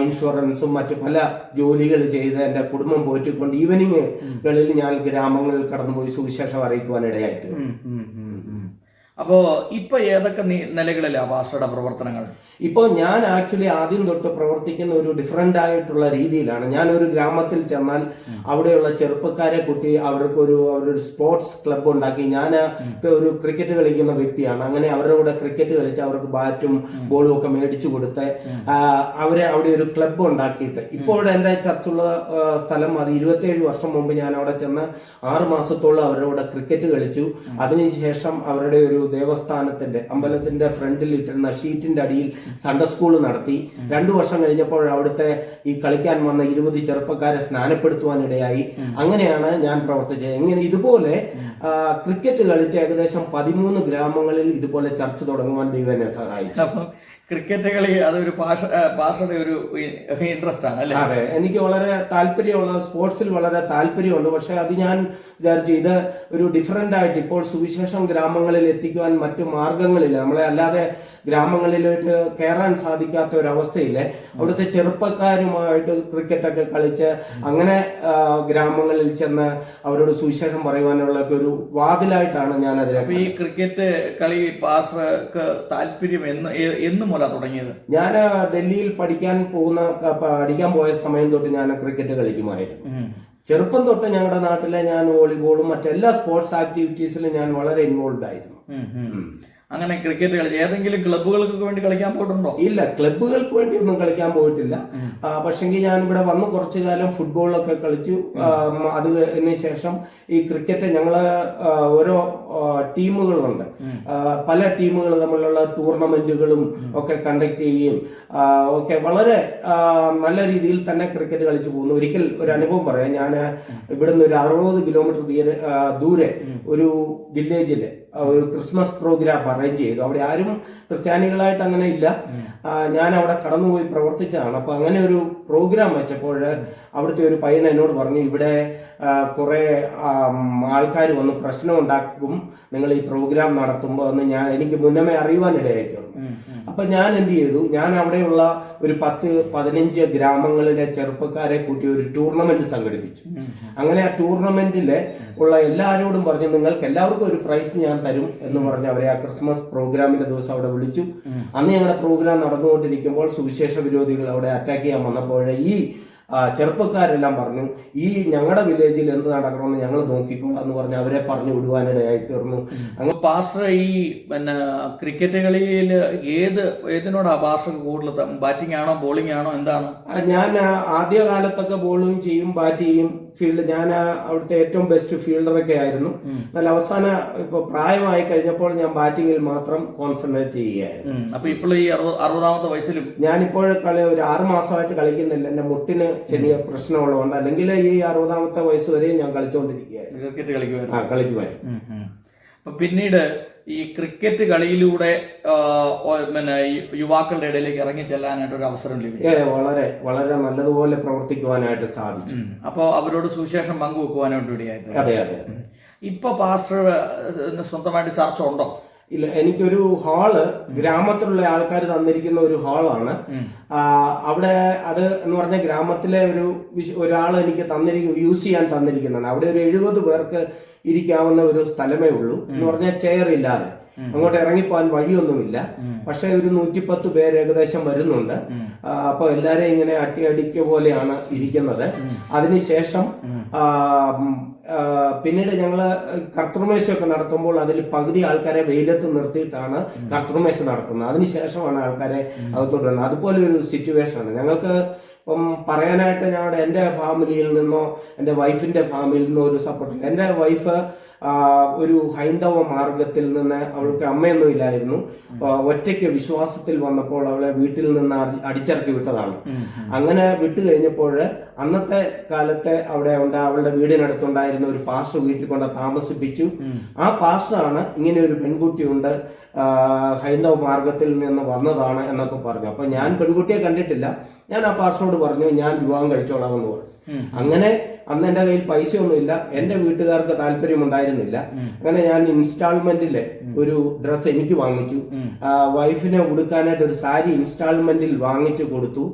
ഇൻഷുറൻസും മറ്റു പല ജോലികൾ ചെയ്ത് എൻ്റെ കുടുംബം പോറ്റിക്കൊണ്ട് ഈവനിങ്ങുകളിൽ ഞാൻ ഗ്രാമങ്ങളിൽ കടന്നുപോയി സുവിശേഷം അറിയിക്കുവാനിടയായിട്ട്. അപ്പോ ഇപ്പൊ ഏതൊക്കെ നിലകളിലാണ് പാസ്റ്ററുടെ പ്രവർത്തനങ്ങൾ? ഇപ്പോൾ ഞാൻ ആക്ച്വലി ആദ്യം തൊട്ട് പ്രവർത്തിക്കുന്ന ഒരു ഡിഫറെന്റ് ആയിട്ടുള്ള രീതിയിലാണ്. ഞാൻ ഒരു ഗ്രാമത്തിൽ ചെന്നാൽ അവിടെയുള്ള ചെറുപ്പക്കാരെ കുട്ടി അവരൊരു സ്പോർട്സ് ക്ലബ്ബ് ഉണ്ടാക്കി. ഞാൻ ഒരു ക്രിക്കറ്റ് കളിക്കുന്ന വ്യക്തിയാണ്. അങ്ങനെ അവരുടെ കൂടെ ക്രിക്കറ്റ് കളിച്ച് അവർക്ക് ബാറ്റും ബോളും ഒക്കെ മേടിച്ചു കൊടുത്ത് അവരെ അവിടെ ഒരു ക്ലബ്ബ് ഉണ്ടാക്കിയിട്ട്, ഇപ്പോൾ എൻ്റെ ചർച്ചുള്ള സ്ഥലം അത് 27 വർഷം മുമ്പ് ഞാൻ അവിടെ ചെന്ന് 6 മാസത്തോളം അവരുടെ കൂടെ ക്രിക്കറ്റ് കളിച്ചു. അതിനുശേഷം അവരുടെ ഒരു ദേവസ്ഥാനത്തിന്റെ അമ്പലത്തിന്റെ ഫ്രണ്ടിൽ ഇട്ടിരുന്ന ഷീറ്റിന്റെ അടിയിൽ സൺഡേ സ്കൂൾ നടത്തി. 2 വർഷം കഴിഞ്ഞപ്പോൾ അവിടുത്തെ ഈ കളിക്കാൻ വന്ന 20 ചെറുപ്പക്കാരെ സ്നാനപ്പെടുത്തുവാനിടയായി. അങ്ങനെയാണ് ഞാൻ പ്രവർത്തിച്ചത്. എങ്ങനെ ഇതുപോലെ ക്രിക്കറ്റ് കളിച്ച് ഏകദേശം 13 ഗ്രാമങ്ങളിൽ ഇതുപോലെ ചർച്ച തുടങ്ങുവാൻ ദൈവം എന്നെ സഹായിച്ചു. ക്രിക്കറ്റ് കളി അതൊരു പാഷയുടെ ഒരു ഇൻട്രസ്റ്റ് ആണ് അല്ലേ? അതെ, എനിക്ക് വളരെ താല്പര്യമുള്ള സ്പോർട്സിൽ വളരെ താല്പര്യമുണ്ട്. പക്ഷെ അത് ഞാൻ വിചാരിച്ചു ഇത് ഒരു ഡിഫറെന്റ് ആയിട്ട് ഇപ്പോൾ സുവിശേഷം ഗ്രാമങ്ങളിൽ എത്തിക്കുവാൻ മറ്റു മാർഗങ്ങളില്ല. നമ്മളെ അല്ലാതെ ഗ്രാമങ്ങളിലോട്ട് കയറാൻ സാധിക്കാത്ത ഒരവസ്ഥയില് അവിടുത്തെ ചെറുപ്പക്കാരുമായിട്ട് ക്രിക്കറ്റൊക്കെ കളിച്ച് അങ്ങനെ ഗ്രാമങ്ങളിൽ ചെന്ന് അവരോട് സുവിശേഷം പറയുവാനുള്ള ഒരു വാതിലായിട്ടാണ് ഞാൻ അതിനെ. ഈ ക്രിക്കറ്റ് കളി പാസ്റ്റർക്ക് താല്പര്യം എന്ന് മുതലാ തുടങ്ങിയത്? ഞാൻ ഡൽഹിയിൽ പഠിക്കാൻ പോയ സമയം തൊട്ട് ഞാൻ ക്രിക്കറ്റ് കളിക്കുമായിരുന്നു. ചെറുപ്പം തൊട്ട് ഞങ്ങളുടെ നാട്ടിലെ ഞാൻ വോളിബോളും മറ്റെല്ലാ സ്പോർട്സ് ആക്ടിവിറ്റീസിലും ഞാൻ വളരെ ഇൻവോൾവ് ആയിരുന്നു. അങ്ങനെ ക്രിക്കറ്റ് കളിച്ച് ഏതെങ്കിലും ക്ലബ്ബുകൾക്ക് വേണ്ടി കളിക്കാൻ പോയിട്ടുണ്ടോ? ഇല്ല, ക്ലബ്ബുകൾക്ക് വേണ്ടി ഒന്നും കളിക്കാൻ പോയിട്ടില്ല. പക്ഷെങ്കിൽ ഞാൻ ഇവിടെ വന്ന് കുറച്ചു കാലം ഫുട്ബോളൊക്കെ കളിച്ചു. അതിന് ശേഷം ഈ ക്രിക്കറ്റ് ഞങ്ങള് ഓരോ ടീമുകളുണ്ട്, പല ടീമുകൾ തമ്മിലുള്ള ടൂർണമെന്റുകളും ഒക്കെ കണ്ടക്ട് ചെയ്യുകയും ഒക്കെ വളരെ നല്ല രീതിയിൽ തന്നെ ക്രിക്കറ്റ് കളിച്ചു പോകുന്നു. ഒരിക്കൽ ഒരു അനുഭവം പറയാം. ഞാൻ ഇവിടുന്ന് ഒരു 60 കിലോമീറ്റർ ദൂരെ ഒരു വില്ലേജില് ഒരു ക്രിസ്മസ് പ്രോഗ്രാം അറേഞ്ച് ചെയ്തു. അവിടെ ആരും ക്രിസ്ത്യാനികളായിട്ട് അങ്ങനെ ഇല്ല. ഞാൻ അവിടെ കടന്നുപോയി പ്രവർത്തിച്ചതാണ്. അപ്പൊ അങ്ങനെ ഒരു പ്രോഗ്രാം വെച്ചപ്പോൾ അവിടുത്തെ ഒരു പയ്യൻ എന്നോട് പറഞ്ഞു, ഇവിടെ കുറെ ആൾക്കാർ വന്ന് പ്രശ്നം ഉണ്ടാക്കും നിങ്ങൾ ഈ പ്രോഗ്രാം നടത്തുമ്പോൾ എന്ന് എനിക്ക് മുന്നമേ അറിയുവാനിടയായി തീർന്നു. അപ്പൊ ഞാൻ എന്ത് ചെയ്തു, ഞാൻ അവിടെയുള്ള ഒരു 10-15 ഗ്രാമങ്ങളിലെ ചെറുപ്പക്കാരെ കൂട്ടി ഒരു ടൂർണമെന്റ് സംഘടിപ്പിച്ചു. അങ്ങനെ ആ ടൂർണമെന്റില് ഉള്ള എല്ലാവരോടും പറഞ്ഞു, നിങ്ങൾക്ക് എല്ലാവർക്കും ഒരു പ്രൈസ് ഞാൻ തരും എന്ന് പറഞ്ഞ് അവരെ ആ ക്രിസ്മസ് പ്രോഗ്രാമിന്റെ ദിവസം അവിടെ വിളിച്ചു. അന്ന് ഞങ്ങളുടെ പ്രോഗ്രാം നടന്നുകൊണ്ടിരിക്കുമ്പോൾ സുവിശേഷ വിരോധികൾ അവിടെ അറ്റാക്ക് ചെയ്യാൻ വന്നപ്പോൾ ഈ ചെറുപ്പക്കാരെല്ലാം പറഞ്ഞു, ഈ ഞങ്ങളുടെ വില്ലേജിൽ എന്ത് നടക്കണമെന്ന് ഞങ്ങൾ നോക്കിക്കോളാം എന്ന് പറഞ്ഞ് അവരെ പറഞ്ഞു വിടുവാനിടയായി തീർന്നു. അങ്ങനെ പാസ്റ്റർ ഈ ക്രിക്കറ്റ് കളിയിൽ ഏതിനോടാ പാസ്റ്റർ കൂടുതൽ? ബാറ്റിംഗ് ആണോ ബോളിംഗ് ആണോ എന്താണ്? ഞാൻ ആദ്യകാലത്തൊക്കെ ബോളിംഗ് ചെയ്യും, ബാറ്റ് ചെയ്യും, ഫീൽഡ്. ഞാൻ അവിടുത്തെ ഏറ്റവും ബെസ്റ്റ് ഫീൽഡറൊക്കെ ആയിരുന്നു. എന്നാൽ അവസാനം ഇപ്പൊ പ്രായമായി കഴിഞ്ഞപ്പോൾ ഞാൻ ബാറ്റിംഗിൽ മാത്രം കോൺസെൻട്രേറ്റ് ചെയ്യുകയായിരുന്നു. അപ്പൊ ഇപ്പോൾ ഈ 60-ാമത്തെ വയസ്സിലും ഞാനിപ്പോൾ ഒരു 6 മാസമായിട്ട് കളിക്കുന്നില്ല. എന്റെ മുട്ടിന് ചെറിയ പ്രശ്നമുള്ളതുകൊണ്ട്, അല്ലെങ്കിൽ ഈ 60-ാമത്തെ വയസ്സ് വരെയും ഞാൻ കളിച്ചുകൊണ്ടിരിക്കുകയായിരുന്നു, ക്രിക്കറ്റ് കളിക്കുമായിരുന്നു. അപ്പൊ പിന്നീട് ഈ ക്രിക്കറ്റ് കളിയിലൂടെ യുവാക്കളുടെ ഇടയിലേക്ക് ഇറങ്ങി ചെല്ലാനായിട്ട് ഒരു അവസരം ലഭിക്കും. വളരെ വളരെ നല്ലതുപോലെ പ്രവർത്തിക്കുവാനായിട്ട് സാധിച്ചു. അപ്പോൾ അവരോട് സുവിശേഷം പങ്കുവെക്കുവാനായിട്ട് ഇടയായിട്ട്. അതെ അതെ. ഇപ്പൊ പാസ്റ്റർ സ്വന്തമായിട്ട് ചർച്ച ഉണ്ടോ? ഇല്ല, എനിക്കൊരു ഹാള് ഗ്രാമത്തിലുള്ള ആൾക്കാർ തന്നിരിക്കുന്ന ഒരു ഹാളാണ്. അവിടെ അത് എന്ന് പറഞ്ഞ ഗ്രാമത്തിലെ ഒരാൾ എനിക്ക് യൂസ് ചെയ്യാൻ തന്നിരിക്കുന്നതാണ്. അവിടെ ഒരു 70 പേർക്ക് ഇരിക്കാവുന്ന ഒരു സ്ഥലമേ ഉള്ളൂ. എന്ന് പറഞ്ഞാൽ ചെയർ ഇല്ലാതെ, അങ്ങോട്ട് ഇറങ്ങിപ്പോകാൻ വഴിയൊന്നുമില്ല. പക്ഷെ ഒരു 110 പേര് ഏകദേശം വരുന്നുണ്ട്. അപ്പൊ എല്ലാരെയും ഇങ്ങനെ അടിക്ക പോലെയാണ് ഇരിക്കുന്നത്. അതിനുശേഷം പിന്നീട് ഞങ്ങള് കർത്തൃമേശയൊക്കെ നടത്തുമ്പോൾ അതിൽ പകുതി ആൾക്കാരെ വെയിലത്ത് നിർത്തിയിട്ടാണ് കർത്തൃമേശ നടത്തുന്നത്. അതിനുശേഷമാണ് ആൾക്കാരെ അകത്തോട്ട് വരുന്നത്. അതുപോലെ ഒരു സിറ്റുവേഷനാണ് ഞങ്ങൾക്ക്. ഇപ്പം പറയാനായിട്ട് എൻ്റെ ഫാമിലിയിൽ നിന്നോ എൻ്റെ വൈഫിന്റെ ഫാമിലിയിൽ നിന്നോ ഒരു സപ്പോർട്ടില്ല. എൻ്റെ വൈഫ് ഒരു ഹൈന്ദവ മാർഗത്തിൽ നിന്ന്, അവൾക്ക് അമ്മയൊന്നും ഇല്ലായിരുന്നു. ഒറ്റയ്ക്ക് വിശ്വാസത്തിൽ വന്നപ്പോൾ അവളെ വീട്ടിൽ നിന്ന് അടിച്ചിറക്കി വിട്ടതാണ്. അങ്ങനെ വിട്ടു കഴിഞ്ഞപ്പോൾ അന്നത്തെ കാലത്തെ അവിടെ അവളുടെ വീടിനടുത്തുണ്ടായിരുന്ന ഒരു പാസ്റ്റർ വീട്ടിൽ കൊണ്ട് താമസിപ്പിച്ചു. ആ പാസ്റ്ററാണ് ഇങ്ങനെ ഒരു പെൺകുട്ടിയുണ്ട്, ഹൈന്ദവ മാർഗത്തിൽ നിന്ന് വന്നതാണ് എന്നൊക്കെ പറഞ്ഞു. അപ്പൊ ഞാൻ പെൺകുട്ടിയെ കണ്ടിട്ടില്ല. ഞാൻ ആ പാസ്റ്ററോട് പറഞ്ഞു, ഞാൻ വിവാഹം കഴിച്ചോളാമെന്ന് പറഞ്ഞു. അങ്ങനെ അന്ന് എൻ്റെ കയ്യിൽ പൈസയൊന്നുമില്ല, എൻ്റെ വീട്ടുകാർക്ക് താല്പര്യമുണ്ടായിരുന്നില്ല. അങ്ങനെ ഞാൻ ഇൻസ്റ്റാൾമെന്റില് ഒരു ഡ്രസ്സ് എനിക്ക് വാങ്ങിച്ചു. വൈഫിനെ ഉടുക്കാനായിട്ട് ഒരു സാരി ഇൻസ്റ്റാൾമെന്റിൽ വാങ്ങിച്ചു കൊടുത്തു.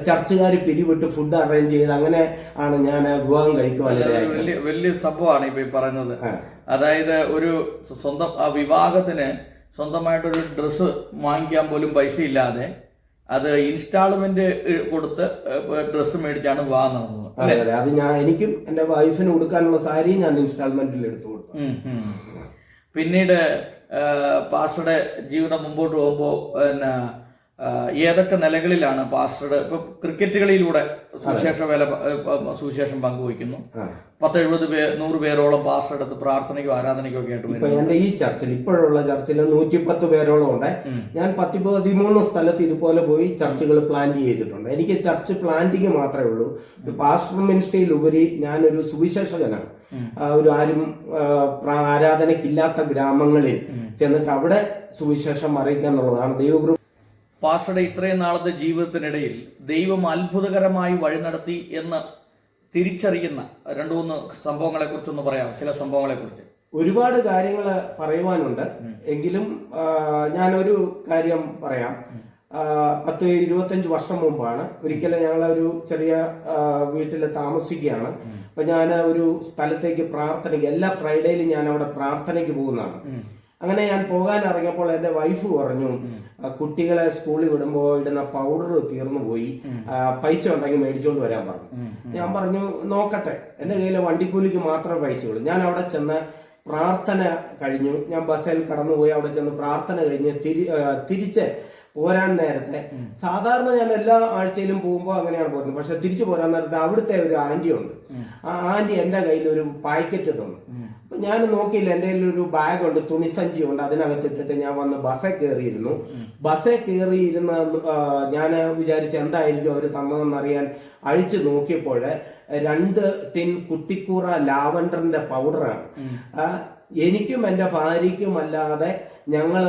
ചർച്ചുകാർ പിരിവിട്ട് ഫുഡ് അറേഞ്ച് ചെയ്ത് അങ്ങനെ ആണ് ഞാൻ വിവാഹം കഴിക്കുവാനിടയായത്. വലിയ സംഭവമാണ് ഇപ്പൊ പറയുന്നത്. അതായത് ഒരു സ്വന്തം വിവാഹത്തിന് സ്വന്തമായിട്ടൊരു ഡ്രസ്സ് വാങ്ങിക്കാൻ പോലും പൈസ ഇല്ലാതെ അത് ഇൻസ്റ്റാൾമെന്റ് കൊടുത്ത് ഡ്രസ്സ് മേടിച്ചാണ് വിവാഹം നടന്നത്. അതെ അതെ. അത് എനിക്കും എന്റെ വൈഫിന് കൊടുക്കാനുള്ള സാരി ഞാൻ ഇൻസ്റ്റാൾമെന്റിൽ എടുത്തു കൊടുത്തു. പിന്നീട് പാസ്റ്ററുടെ ജീവിതം മുമ്പോട്ട് പോകുമ്പോൾ ഏതൊക്കെ നിലകളിലാണ് പാസ്റ്ററുടെ ഇപ്പൊ ക്രിക്കറ്റ് കളിയിലൂടെ സുവിശേഷം പങ്കുവയ്ക്കുന്നു. 100 പേരോളം പാസ്റ്റർ എടുത്ത് പ്രാർത്ഥനയ്ക്കും ആരാധനയ്ക്കും ഒക്കെ ആയിട്ട് ഇപ്പൊ എന്റെ ഈ ചർച്ചിൽ, ഇപ്പോഴുള്ള ചർച്ചിൽ 110 പേരോളം ഉണ്ട്. ഞാൻ 13 സ്ഥലത്ത് ഇതുപോലെ പോയി ചർച്ചുകൾ പ്ലാൻ ചെയ്തിട്ടുണ്ട്. എനിക്ക് ചർച്ച് പ്ലാന്റിങ് മാത്രമേ ഉള്ളൂ. പാസ്റ്റർ മിനിസ്ട്രിയിലുപരി ഞാനൊരു സുവിശേഷകനാണ്. ഒരു ആരും ആരാധനയ്ക്കില്ലാത്ത ഗ്രാമങ്ങളിൽ ചെന്നിട്ട് അവിടെ സുവിശേഷം അറിയിക്കുക എന്നുള്ളതാണ് ദൈവകൃപ. പാസ്റ്ററുടെ ഇത്രയും നാളത്തെ ജീവിതത്തിനിടയിൽ ദൈവം അത്ഭുതകരമായി വഴി നടത്തി എന്ന് തിരിച്ചറിയുന്ന 2-3 സംഭവങ്ങളെ കുറിച്ചൊന്ന് പറയാം. ചില സംഭവങ്ങളെ കുറിച്ച് ഒരുപാട് കാര്യങ്ങൾ പറയുവാനുണ്ട്. എങ്കിലും ഞാനൊരു കാര്യം പറയാം. 10-25 വർഷം മുമ്പാണ് ഒരിക്കലും ഞങ്ങളൊരു ചെറിയ വീട്ടിൽ താമസിക്കുകയാണ്. അപ്പൊ ഞാൻ ഒരു സ്ഥലത്തേക്ക് പ്രാർത്ഥനയ്ക്ക്, എല്ലാ ഫ്രൈഡേയിലും ഞാൻ അവിടെ പ്രാർത്ഥനയ്ക്ക് പോകുന്നതാണ്. അങ്ങനെ ഞാൻ പോകാൻ ഇറങ്ങിയപ്പോൾ എൻ്റെ വൈഫ് പറഞ്ഞു, കുട്ടികളെ സ്കൂളിൽ വിടുമ്പോൾ ഇടുന്ന പൗഡർ തീർന്നു പോയി, പൈസ ഉണ്ടെങ്കിൽ മേടിച്ചോണ്ട് വരാൻ പറഞ്ഞു. ഞാൻ പറഞ്ഞു നോക്കട്ടെ, എൻ്റെ കയ്യിൽ വണ്ടിക്കൂലിക്ക് മാത്രമേ പൈസ ഉള്ളൂ. ഞാൻ അവിടെ ചെന്ന് പ്രാർത്ഥന കഴിഞ്ഞു. ഞാൻ ബസ്സിൽ കടന്നുപോയി. അവിടെ ചെന്ന് പ്രാർത്ഥന കഴിഞ്ഞ് തിരിച്ച് പോരാൻ നേരത്തെ, സാധാരണ ഞാൻ എല്ലാ ആഴ്ചയിലും പോകുമ്പോൾ അങ്ങനെയാണ് പോകുന്നത്, പക്ഷെ തിരിച്ചു പോരാൻ നേരത്തെ അവിടുത്തെ ഒരു ആന്റി ഉണ്ട്. ആ ആന്റി എൻ്റെ കയ്യിൽ ഒരു പാക്കറ്റ് തന്നു. അപ്പൊ ഞാൻ നോക്കിയില്ല, എൻ്റെ കയ്യിൽ ഒരു ബാഗുണ്ട്, തുണിസഞ്ചി ഉണ്ട്, അതിനകത്തിട്ടിട്ട് ഞാൻ വന്ന് ബസ്സിൽ കയറിയിരുന്നു. ബസ്സിൽ കയറിയിരുന്ന ഞാൻ വിചാരിച്ച് എന്തായിരിക്കും അവർ തന്നതെന്നറിയാൻ അഴിച്ചു നോക്കിയപ്പോൾ 2 ടിൻ കുട്ടിക്കൂറ ലാവൻഡറിന്റെ പൗഡറാണ്. എനിക്കും എൻ്റെ ഭാര്യയ്ക്കും അല്ലാതെ ഞങ്ങൾ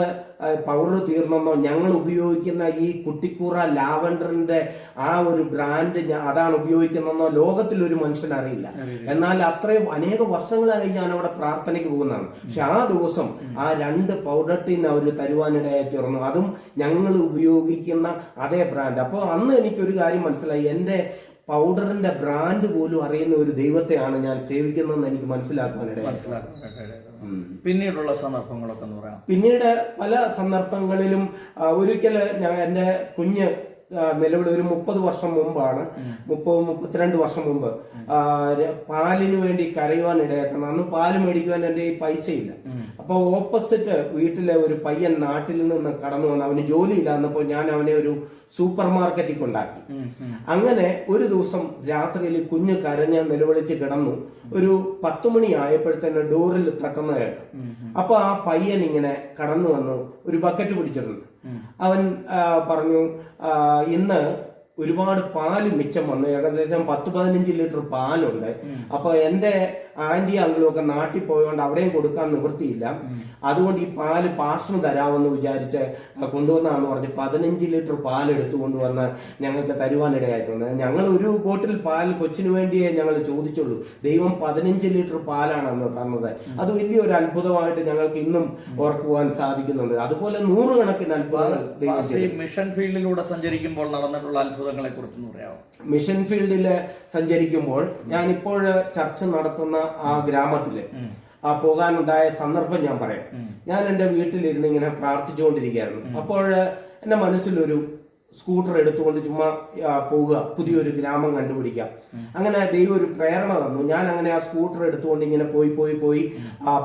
പൗഡർ തീർന്നെന്നോ ഞങ്ങൾ ഉപയോഗിക്കുന്ന ഈ കുട്ടിക്കൂറ ലാവൻഡറിന്റെ ആ ഒരു ബ്രാൻഡ് അതാണ് ഉപയോഗിക്കുന്നതെന്നോ ലോകത്തിലൊരു മനുഷ്യൻ അറിയില്ല. എന്നാൽ അത്രയും അനേക വർഷങ്ങളായി ഞാൻ അവിടെ പ്രാർത്ഥനയ്ക്ക് പോകുന്നതാണ്. പക്ഷെ ആ ദിവസം ആ 2 പൗഡർ ടിൻ അവർ തരുവാനിടയായി തീർന്നു. അതും ഞങ്ങൾ ഉപയോഗിക്കുന്ന അതേ ബ്രാൻഡ്. അപ്പോൾ അന്ന് എനിക്കൊരു കാര്യം മനസ്സിലായി, എൻ്റെ പൗഡറിന്റെ ബ്രാൻഡ് പോലും അറിയുന്ന ഒരു ദൈവത്തെയാണ് ഞാൻ സേവിക്കുന്നതെന്ന് എനിക്ക് മനസ്സിലാക്കാനിടയായി. പിന്നീടുള്ള സന്ദർഭങ്ങളൊക്കെ എന്ന് പറയാം. പിന്നീട് പല സന്ദർഭങ്ങളിലും ഒരിക്കൽ ഞാൻ എൻ്റെ കുഞ്ഞ് നിലവിൽ ഒരു 30 വർഷം മുമ്പാണ്, 32 വർഷം മുമ്പ് പാലിന് വേണ്ടി കരയുവാൻ ഇടയാക്കണം. അന്ന് പാല് മേടിക്കുവാൻ എൻ്റെ ഈ പൈസയില്ല. അപ്പൊ ഓപ്പോസിറ്റ് വീട്ടിലെ ഒരു പയ്യൻ നാട്ടിൽ നിന്ന് കടന്നു വന്ന്, അവന് ജോലിയില്ല എന്നപ്പോൾ ഞാൻ അവനെ ഒരു സൂപ്പർ മാർക്കറ്റിൽ കൊണ്ടാക്കി. അങ്ങനെ ഒരു ദിവസം രാത്രിയിൽ കുഞ്ഞ് കരഞ്ഞ് നിലവിളിച്ച് കിടന്നു. ഒരു 10 മണി ആയപ്പോഴത്തേന് ഡോറിൽ തട്ടുന്ന കേൾക്കാം. അപ്പൊ ആ പയ്യൻ ഇങ്ങനെ കടന്നു വന്ന് ഒരു ബക്കറ്റ് പിടിച്ചിട്ടുണ്ട്. അവൻ പറഞ്ഞു, ഇന്ന് ഒരുപാട് പാല് മിച്ചം വന്നു, ഏകദേശം 10-15 ലിറ്റർ പാലുണ്ട്. അപ്പൊ എന്റെ ആന്റി അങ്കിളും ഒക്കെ നാട്ടിൽ പോയതുകൊണ്ട് അവിടെയും കൊടുക്കാൻ നിവൃത്തിയില്ല, അതുകൊണ്ട് ഈ പാല് പാർസൽ തരാമെന്ന് വിചാരിച്ച് കൊണ്ടുവന്നാന്ന് പറഞ്ഞ് 15 ലിറ്റർ പാൽ എടുത്തു കൊണ്ടുവന്ന് ഞങ്ങൾക്ക് തരുവാനിടയായിട്ടുണ്ട്. ഞങ്ങൾ ഒരു ബോട്ടിൽ പാൽ കൊച്ചിന് വേണ്ടിയേ ഞങ്ങൾ ചോദിച്ചുള്ളൂ. ദൈവം 15 ലിറ്റർ പാലാണ് അന്ന് തന്നത്. അത് വലിയൊരു അത്ഭുതമായിട്ട് ഞങ്ങൾക്ക് ഇന്നും ഓർക്കുവാൻ സാധിക്കുന്നുണ്ട്. അതുപോലെ 100 കണക്കിന് അത്ഭുതങ്ങൾ ദൈവം. മിഷൻ ഫീൽഡിലൂടെ സഞ്ചരിക്കുമ്പോൾ നടന്നിട്ടുള്ള അത്ഭുതങ്ങളെ കുറിച്ച് പറയാമോ? മിഷൻ ഫീൽഡിൽ സഞ്ചരിക്കുമ്പോൾ ഞാനിപ്പോൾ ചർച്ച നടത്തുന്ന ആ ഗ്രാമത്തില് പോകാനുണ്ടായ സന്ദർഭം ഞാൻ പറയാം. ഞാൻ എൻ്റെ വീട്ടിലിരുന്ന് ഇങ്ങനെ പ്രാർത്ഥിച്ചുകൊണ്ടിരിക്കുകയായിരുന്നു. അപ്പോൾ എൻ്റെ മനസ്സിലൊരു സ്കൂട്ടർ എടുത്തുകൊണ്ട് ചുമ്മാ പോവുക, പുതിയൊരു ഗ്രാമം കണ്ടുപിടിക്കാം. അങ്ങനെ ദൈവം ഒരു പ്രേരണ തന്നു. ഞാൻ അങ്ങനെ ആ സ്കൂട്ടർ എടുത്തുകൊണ്ട് ഇങ്ങനെ പോയി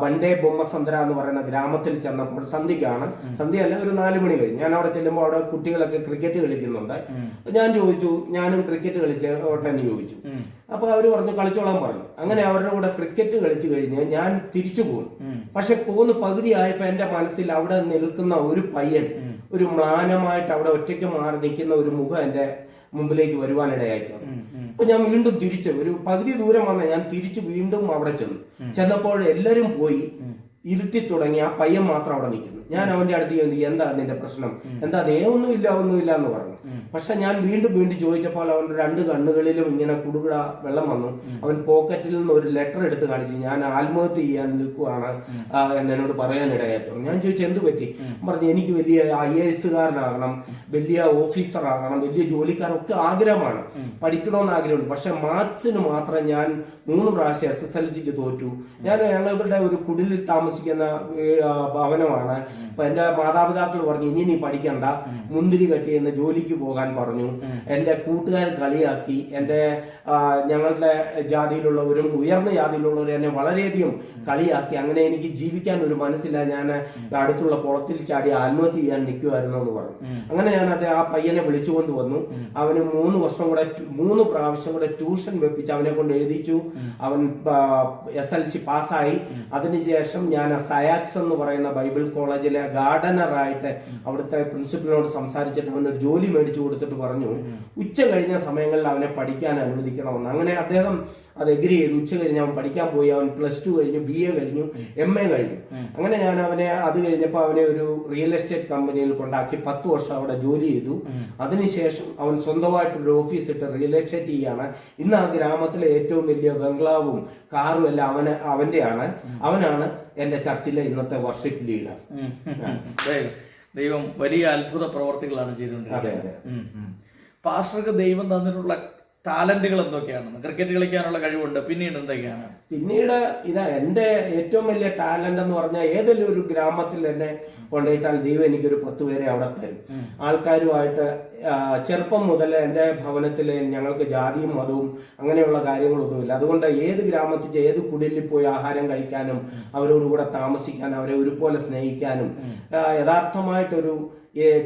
ബണ്ടേ ബൊമ്മസന്ദ്ര എന്ന് പറയുന്ന ഗ്രാമത്തിൽ ചെന്നപ്പോൾ സന്ധ്യയല്ല, ഒരു 4 മണി കഴിഞ്ഞ് ഞാൻ അവിടെ ചെല്ലുമ്പോൾ അവിടെ കുട്ടികളൊക്കെ ക്രിക്കറ്റ് കളിക്കുന്നുണ്ട്. ഞാൻ ചോദിച്ചു, ഞാനും ക്രിക്കറ്റ് കളിച്ചോട്ടെ എന്ന് ചോദിച്ചു. അപ്പൊ അവര് പറഞ്ഞു കളിച്ചോളാൻ പറഞ്ഞു. അങ്ങനെ അവരുടെ കൂടെ ക്രിക്കറ്റ് കളിച്ചു കഴിഞ്ഞ് ഞാൻ തിരിച്ചു പോകുന്നു. പക്ഷെ പോകുന്ന പകുതി ആയപ്പോ എന്റെ മനസ്സിൽ അവിടെ നിൽക്കുന്ന ഒരു പയ്യൻ, ഒരു മ്ലാനമായിട്ട് അവിടെ ഒറ്റയ്ക്ക് മാറി നിൽക്കുന്ന ഒരു മുഖം എന്റെ മുമ്പിലേക്ക് വരുവാനിടയായി. അപ്പൊ ഞാൻ വീണ്ടും തിരിച്ച് ഒരു പകുതി ദൂരം വന്ന ഞാൻ തിരിച്ചു വീണ്ടും അവിടെ ചെന്നപ്പോൾ എല്ലാരും പോയി ഇരുട്ടി തുടങ്ങി. ആ പയ്യൻ മാത്രം അവിടെ നിൽക്കുന്നു. ഞാൻ അവന്റെ അടുത്ത് ചോദിച്ചു, എന്താ നിന്റെ പ്രശ്നം, എന്താ ഒന്നുമില്ല എന്ന് പറഞ്ഞു. പക്ഷെ ഞാൻ വീണ്ടും ചോദിച്ചപ്പോൾ അവന്റെ 2 കണ്ണുകളിലും ഇങ്ങനെ കുടുകുട വെള്ളം വന്നു. അവൻ പോക്കറ്റിൽ നിന്ന് ഒരു ലെറ്റർ എടുത്ത് കാണിച്ചു, ഞാൻ ആത്മഹത്യ ചെയ്യാൻ നിൽക്കുവാണ് എന്നോട് പറയാനിടയായി. ഞാൻ ചോദിച്ചു, എന്ത് പറ്റി? പറഞ്ഞു, എനിക്ക് വലിയ IAS കാരനാകണം, വലിയ ഓഫീസർ ആകണം, വലിയ ജോലിക്കാരൊക്കെ ആഗ്രഹമാണ്, പഠിക്കണമെന്ന് ആഗ്രഹമുണ്ട്. പക്ഷെ മാത്സിന് മാത്രം ഞാൻ 3 പ്രാവശ്യം SSLCക്ക് തോറ്റു. ഞങ്ങളുടെ ഒരു കുടിലിൽ താമസിക്കുന്ന ഭവനമാണ്. അപ്പൊ എന്റെ മാതാപിതാക്കൾ പറഞ്ഞു, ഇനി നീ പഠിക്കണ്ട, മുന്തിരി കെട്ടി എന്ന് ജോലിക്ക് പോകാൻ പറഞ്ഞു. എന്റെ കൂട്ടുകാർ കളിയാക്കി. ഞങ്ങളുടെ ജാതിയിലുള്ളവരും ഉയർന്ന ജാതിയിലുള്ളവരും എന്നെ വളരെയധികം കളിയാക്കി. അങ്ങനെ എനിക്ക് ജീവിക്കാൻ ഒരു മനസ്സില്ല, ഞാൻ അടുത്തുള്ള കുളത്തിൽ ചാടി ആത്മഹത്യ ചെയ്യാൻ നിൽക്കുമായിരുന്നു എന്ന് പറഞ്ഞു. അങ്ങനെ ഞാൻ ആ പയ്യനെ വിളിച്ചുകൊണ്ട് വന്നു. അവന് 3 പ്രാവശ്യം കൂടെ ട്യൂഷൻ വെപ്പിച്ച് അവനെ കൊണ്ട് എഴുതിച്ചു. അവൻ SLC പാസ്സായി. അതിനുശേഷം ഞാൻ സയാക്സ് എന്ന് പറയുന്ന ബൈബിൾ കോളേജിലെ ഗാർഡനറായിട്ട് അവിടുത്തെ പ്രിൻസിപ്പലിനോട് സംസാരിച്ചിട്ട് അവനൊരു ജോലി മേടിച്ചു കൊടുത്തിട്ട് പറഞ്ഞു, ഉച്ച കഴിഞ്ഞ സമയങ്ങളിൽ അവനെ പഠിക്കാൻ അനുവദിക്കണമെന്ന്. അങ്ങനെ അദ്ദേഹം അത് എഗ്രി ചെയ്തു. ഉച്ച കഴിഞ്ഞ് അവൻ പഠിക്കാൻ പോയി. അവൻ +2 കഴിഞ്ഞു, BA കഴിഞ്ഞു, MA കഴിഞ്ഞു. അങ്ങനെ ഞാൻ അത് കഴിഞ്ഞപ്പോൾ അവനെ ഒരു റിയൽ എസ്റ്റേറ്റ് കമ്പനിയിൽ കൊണ്ടാക്കി 10 വർഷം അവിടെ ജോലി ചെയ്തു. അതിനുശേഷം അവൻ സ്വന്തമായിട്ടൊരു ഓഫീസ് ഇട്ട് റിയൽ എസ്റ്റേറ്റ് ചെയ്യാണ്. ഇന്ന് ആ ഗ്രാമത്തിലെ ഏറ്റവും വലിയ ബംഗ്ലാവും കാറും എല്ലാം അവനാണ് എന്റെ ചർച്ചിലെ ഇന്നത്തെ വർഷിപ്പ് ലീഡർ. ദൈവം വലിയ അത്ഭുത പ്രവർത്തികളാണ് ചെയ്തുകൊണ്ടിരിക്കുന്നത്. പാസ്റ്റർക്ക് ദൈവം തന്നിട്ടുള്ള ടാലന്റുകൾ എന്തൊക്കെയാണ്? ക്രിക്കറ്റ് കളിക്കാനുള്ള കഴിവുണ്ട്, പിന്നീട് എന്തൊക്കെയാണ്? പിന്നീട് എന്റെ ഏറ്റവും വലിയ ടാലന്റ് എന്ന് പറഞ്ഞാൽ ഏതെങ്കിലും ഒരു ഗ്രാമത്തിൽ എന്നെ കൊണ്ടുപോയിട്ടാൽ ദൈവം എനിക്കൊരു 10 പേരെ അവിടെ തരും. ആൾക്കാരുമായിട്ട് ചെറുപ്പം മുതൽ എൻ്റെ ഭവനത്തിൽ ഞങ്ങൾക്ക് ജാതിയും മതവും അങ്ങനെയുള്ള കാര്യങ്ങളൊന്നുമില്ല. അതുകൊണ്ട് ഏത് ഗ്രാമത്തിൽ ഏത് കുടിലിൽ പോയി ആഹാരം കഴിക്കാനും അവരോടുകൂടെ താമസിക്കാനും അവരെ ഒരുപോലെ സ്നേഹിക്കാനും യഥാർത്ഥമായിട്ടൊരു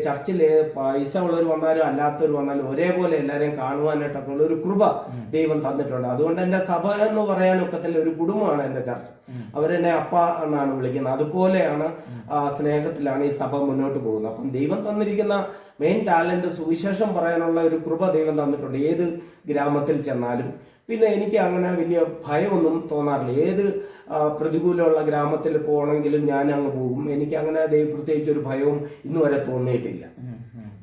ചർച്ചിൽ പൈസ ഉള്ളവർ വന്നാലും അല്ലാത്തവർ വന്നാലും ഒരേപോലെ എല്ലാവരെയും കാണുവാനായിട്ടൊക്കെ ഉള്ള ഒരു കൃപ ദൈവം തന്നിട്ടുണ്ട്. അതുകൊണ്ട് എൻ്റെ സഭ എന്ന് പറയാനൊക്കത്തില്ല, ഒരു കുടുംബമാണ് എൻ്റെ ചർച്ച്. അവരെന്നെ അപ്പ എന്നാണ് വിളിക്കുന്നത്. അതുപോലെയാണ് സ്നേഹത്തിലാണ് ഈ സഭ മുന്നോട്ട് പോകുന്നത്. അപ്പം ദൈവം തന്നിരിക്കുന്ന മെയിൻ ടാലന്റ് സുവിശേഷം പറയാനുള്ള ഒരു കൃപ ദൈവം തന്നിട്ടുണ്ട് ഏത് ഗ്രാമത്തിൽ ചെന്നാലും. പിന്നെ എനിക്ക് അങ്ങനെ വലിയ ഭയമൊന്നും തോന്നാറില്ല. ഏത് പ്രതികൂലമുള്ള ഗ്രാമത്തിൽ പോകണമെങ്കിലും ഞാൻ അങ്ങ് പോകും. എനിക്ക് അങ്ങനെ പ്രത്യേകിച്ച് ഒരു ഭയവും ഇന്നു വരെ തോന്നിയിട്ടില്ല.